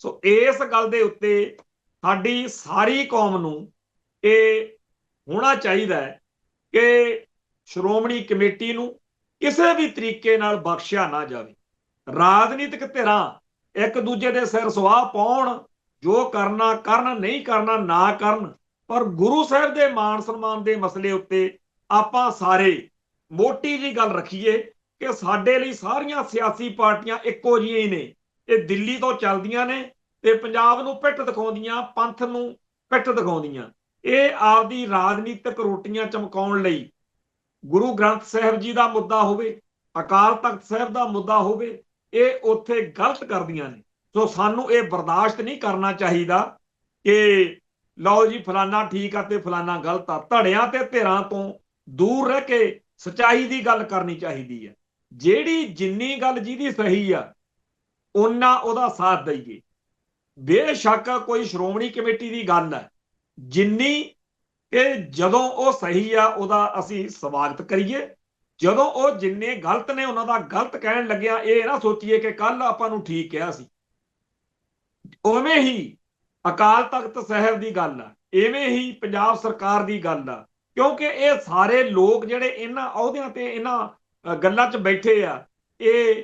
ਸੋ ਇਸ ਗੱਲ ਦੇ ਉੱਤੇ ਸਾਡੀ ਸਾਰੀ ਕੌਮ ਨੂੰ ਇਹ ਹੋਣਾ ਚਾਹੀਦਾ ਹੈ ਕਿ ਸ਼੍ਰੋਮਣੀ ਕਮੇਟੀ ਨੂੰ ਕਿਸੇ ਵੀ ਤਰੀਕੇ ਨਾਲ ਬਖਸ਼ਿਆ ਨਾ ਜਾਵੇ। ਰਾਜਨੀਤਿਕ ਧਿਰਾਂ ਇੱਕ ਦੂਜੇ ਦੇ ਸਿਰ ਸੁਆਹ ਪਾਉਣ, ਜੋ ਕਰਨਾ ਕਰਨ, ਨਹੀਂ ਕਰਨਾ ਨਾ ਕਰਨ, ਪਰ ਗੁਰੂ ਸਾਹਿਬ ਦੇ ਮਾਣ ਸਨਮਾਨ ਦੇ ਮਸਲੇ ਉੱਤੇ ਆਪਾਂ ਸਾਰੇ ਮੋਟੀ ਜੀ ਗੱਲ ਰੱਖੀਏ ਕਿ ਸਾਡੇ ਲਈ ਸਾਰੀਆਂ ਸਿਆਸੀ ਪਾਰਟੀਆਂ ਇੱਕੋ ਜਿਹੀਆਂ ਹੀ ਨੇ। ਇਹ ਦਿੱਲੀ ਤੋਂ ਚੱਲਦੀਆਂ ਨੇ ਤੇ ਪੰਜਾਬ ਨੂੰ ਪਿੱਠ ਦਿਖਾਉਂਦੀਆਂ, ਪੰਥ ਨੂੰ ਪਿੱਠ ਦਿਖਾਉਂਦੀਆਂ। ਇਹ ਆਪਦੀ ਰਾਜਨੀਤਿਕ ਰੋਟੀਆਂ ਚਮਕਾਉਣ ਲਈ ਗੁਰੂ ਗ੍ਰੰਥ ਸਾਹਿਬ ਜੀ ਦਾ ਮੁੱਦਾ ਹੋਵੇ, ਅਕਾਲ ਤਖਤ ਸਾਹਿਬ ਦਾ ਮੁੱਦਾ ਹੋਵੇ, ਇਹ ਉੱਥੇ ਗਲਤ ਕਰਦੀਆਂ ਨੇ। ਸੋ ਸਾਨੂੰ ਇਹ ਬਰਦਾਸ਼ਤ ਨਹੀਂ ਕਰਨਾ ਚਾਹੀਦਾ ਕਿ ਲਓ ਜੀ ਫਲਾਨਾ ਠੀਕ ਆ ਤੇ ਫਲਾਨਾ ਗਲਤ ਆ। ਧੜਿਆਂ ਤੇ ਧਿਰਾਂ ਤੋਂ ਦੂਰ ਰਹਿ ਕੇ ਸੱਚਾਈ ਦੀ ਗੱਲ ਕਰਨੀ ਚਾਹੀਦੀ ਹੈ। ਜਿਹੜੀ ਜਿੰਨੀ ਗੱਲ ਜਿਹਦੀ ਸਹੀ ਆ ਓਨਾ ਉਹਦਾ ਸਾਥ ਦਈਏ। ਬੇਸ਼ੱਕ ਕੋਈ ਸ਼੍ਰੋਮਣੀ ਕਮੇਟੀ ਦੀ ਗੱਲ ਹੈ, ਜਿੰਨੀ ਕਿ ਜਦੋਂ ਉਹ ਸਹੀ ਆ ਉਹਦਾ ਅਸੀਂ ਸਵਾਗਤ ਕਰੀਏ, ਜਦੋਂ ਉਹ ਜਿੰਨੇ ਗਲਤ ਨੇ ਉਹਨਾਂ ਦਾ ਗਲਤ ਕਹਿਣ ਲੱਗਿਆ ਇਹ ਨਾ ਸੋਚੀਏ ਕਿ ਕੱਲ ਆਪਾਂ ਨੂੰ ਠੀਕ ਕਿਹਾ ਸੀ। ਉਵੇਂ ਹੀ ਅਕਾਲ ਤਖਤ ਸਾਹਿਬ ਦੀ ਗੱਲ ਆ, ਇਵੇਂ ਹੀ ਪੰਜਾਬ ਸਰਕਾਰ ਦੀ ਗੱਲ ਆ, ਕਿਉਂਕਿ ਇਹ ਸਾਰੇ ਲੋਕ ਜਿਹੜੇ ਇਹਨਾਂ ਅਹੁਦਿਆਂ ਤੇ ਇਹਨਾਂ ਗੱਲਾਂ 'ਚ ਬੈਠੇ ਆ, ਇਹ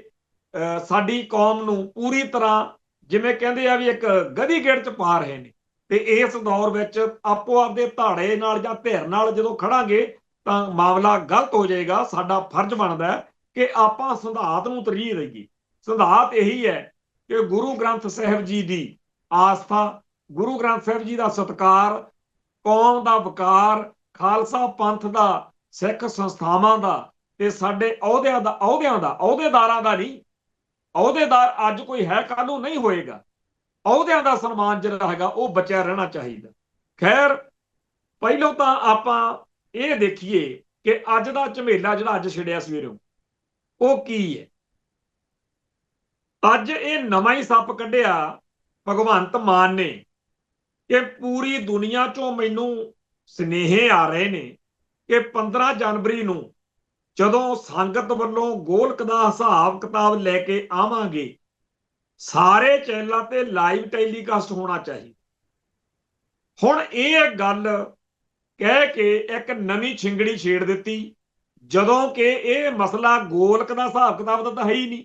ਸਾਡੀ ਕੌਮ ਨੂੰ ਪੂਰੀ ਤਰ੍ਹਾਂ ਜਿਵੇਂ ਕਹਿੰਦੇ ਆ ਵੀ ਇੱਕ ਗਧੀ ਗੇੜ 'ਚ ਪਾ ਰਹੇ ਨੇ। ਤੇ ਇਸ ਦੌਰ ਵਿੱਚ ਆਪੋ ਆਪਦੇ ਧਾੜੇ ਨਾਲ ਜਾਂ ਧਿਰ ਨਾਲ ਜਦੋਂ ਖੜਾਂਗੇ ਤਾਂ ਮਾਮਲਾ ਗਲਤ ਹੋ ਜਾਏਗਾ। ਸਾਡਾ ਫਰਜ਼ ਬਣਦਾ ਹੈ ਕਿ ਆਪਾਂ ਸਿਧਾਂਤ ਨੂੰ ਤਰਜੀਹ ਦੇਈਏ। ਸਿਧਾਂਤ ਇਹੀ ਹੈ ਕਿ ਗੁਰੂ ਗ੍ਰੰਥ ਸਾਹਿਬ ਜੀ ਦੀ ਆਸਥਾ, ਗੁਰੂ ਗ੍ਰੰਥ ਸਾਹਿਬ ਜੀ ਦਾ ਸਤਿਕਾਰ, ਕੌਮ ਦਾ ਵਕਾਰ, ਖਾਲਸਾ ਪੰਥ ਦਾ, ਸਿੱਖ ਸੰਸਥਾਵਾਂ ਦਾ ਤੇ ਸਾਡੇ ਅਹੁਦੇਦਾਰਾਂ ਦਾ ਨਹੀਂ। ਅਹੁਦੇਦਾਰ ਅੱਜ ਕੋਈ ਹੈ, ਕੱਲ ਨੂੰ ਨਹੀਂ ਹੋਏਗਾ। ਅਹੁਦਿਆਂ ਦਾ ਸਨਮਾਨ ਜਿਹੜਾ ਹੈਗਾ ਉਹ ਬਚਿਆ ਰਹਿਣਾ ਚਾਹੀਦਾ। ਖੈਰ, ਪਹਿਲੋਂ ਤਾਂ ਆਪਾਂ ਇਹ ਦੇਖੀਏ ਕਿ ਅੱਜ ਦਾ ਝਮੇਲਾ ਜਿਹੜਾ ਅੱਜ ਛਿੜਿਆ ਸਵੇਰੋਂ ਉਹ ਕੀ ਹੈ। ਅੱਜ ਇਹ ਨਵਾਂ ਹੀ ਸੱਪ ਕੱਢਿਆ ਭਗਵੰਤ ਮਾਨ ਨੇ ਕਿ ਪੂਰੀ ਦੁਨੀਆ ਚੋਂ ਮੈਨੂੰ ਸੁਨੇਹੇ ਆ ਰਹੇ ਨੇ ਕਿ 15 ਜਨਵਰੀ ਨੂੰ ਜਦੋਂ ਸੰਗਤ ਵੱਲੋਂ ਗੋਲਕ ਦਾ ਹਿਸਾਬ ਕਿਤਾਬ ਲੈ ਕੇ ਆਵਾਂਗੇ, ਸਾਰੇ ਚੈਨਲਾਂ ਤੇ ਲਾਈਵ ਟੈਲੀਕਾਸਟ ਹੋਣਾ ਚਾਹੀਦਾ। ਹੁਣ ਇਹ ਗੱਲ ਕਹਿ ਕੇ ਇੱਕ ਨਵੀਂ ਛਿੰਗੜੀ ਛੇੜ ਦਿੱਤੀ। ਜਦੋਂ ਕਿ ਇਹ ਮਸਲਾ ਗੋਲਕ ਦਾ ਹਿਸਾਬ ਕਿਤਾਬ ਦਾ ਤਾਂ ਹੈ ਹੀ ਨਹੀਂ।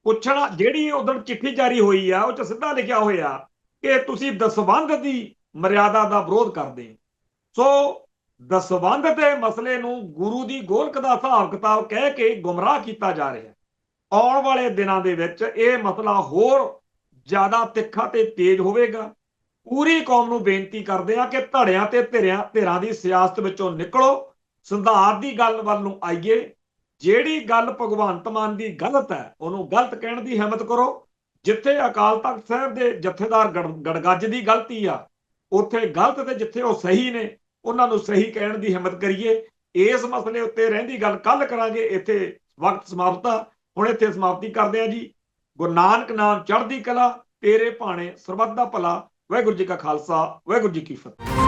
ਪੁੱਛਣਾ ਜਿਹੜੀ ਉਦੋਂ ਚਿੱਠੀ ਜਾਰੀ ਹੋਈ ਆ ਉਹ ਚ ਸਿੱਧਾ ਲਿਖਿਆ ਹੋਇਆ ਕਿ ਤੁਸੀਂ ਦਸਵੰਧ ਦੀ ਮਰਿਆਦਾ ਦਾ ਵਿਰੋਧ ਕਰਦੇ ਹੋ। ਸੋ ਦਸਵੰਧ ਦੇ ਮਸਲੇ ਨੂੰ ਗੁਰੂ ਦੀ ਗੋਲਕ ਦਾ ਹਿਸਾਬ ਕਿਤਾਬ ਕਹਿ ਕੇ ਗੁੰਮਰਾਹ ਕੀਤਾ ਜਾ ਰਿਹਾ। ਆਉਣ ਵਾਲੇ ਦਿਨਾਂ ਦੇ ਵਿੱਚ ਇਹ ਮਸਲਾ ਹੋਰ ਜ਼ਿਆਦਾ ਤਿੱਖਾ ਤੇ ਤੇਜ਼ ਹੋਵੇਗਾ। ਪੂਰੀ ਕੌਮ ਨੂੰ ਬੇਨਤੀ ਕਰਦੇ ਆ ਕਿ ਧੜਿਆਂ ਤੇ ਧਿਰਾਂ ਦੀ ਸਿਆਸਤ ਵਿੱਚੋਂ ਨਿਕਲੋ, ਸਿਧਾਂਤ ਦੀ ਗੱਲ ਵੱਲ ਨੂੰ ਆਈਏ। ਜਿਹੜੀ ਗੱਲ ਭਗਵੰਤ ਮਾਨ ਦੀ ਗਲਤ ਹੈ ਉਹਨੂੰ ਗਲਤ ਕਹਿਣ ਦੀ ਹਿੰਮਤ ਕਰੋ। ਜਿੱਥੇ ਅਕਾਲ ਤਖਤ ਸਾਹਿਬ ਦੇ ਜਥੇਦਾਰ ਗੜਗੱਜ ਦੀ ਗਲਤੀ ਆ ਉੱਥੇ ਗਲਤ, ਤੇ ਜਿੱਥੇ ਉਹ ਸਹੀ ਨੇ ਉਹਨਾਂ ਨੂੰ ਸਹੀ ਕਹਿਣ ਦੀ ਹਿੰਮਤ ਕਰੀਏ। ਇਸ ਮਸਲੇ ਉੱਤੇ ਰਹਿੰਦੀ ਗੱਲ ਕੱਲ ਕਰਾਂਗੇ। ਇੱਥੇ ਵਕਤ ਸਮਾਪਤ ਆ, ਹੁਣ ਇੱਥੇ ਸਮਾਪਤੀ ਕਰਦੇ ਆ ਜੀ। ਗੁਰੂ ਨਾਨਕ ਨਾਮ ਚੜ੍ਹਦੀ ਕਲਾ, ਤੇਰੇ ਭਾਣੇ ਸਰਬੱਤ ਦਾ ਭਲਾ। ਵਾਹਿਗੁਰੂ ਜੀ ਕਾ ਖਾਲਸਾ, ਵਾਹਿਗੁਰੂ ਜੀ ਕੀ ਫਤਿਹ।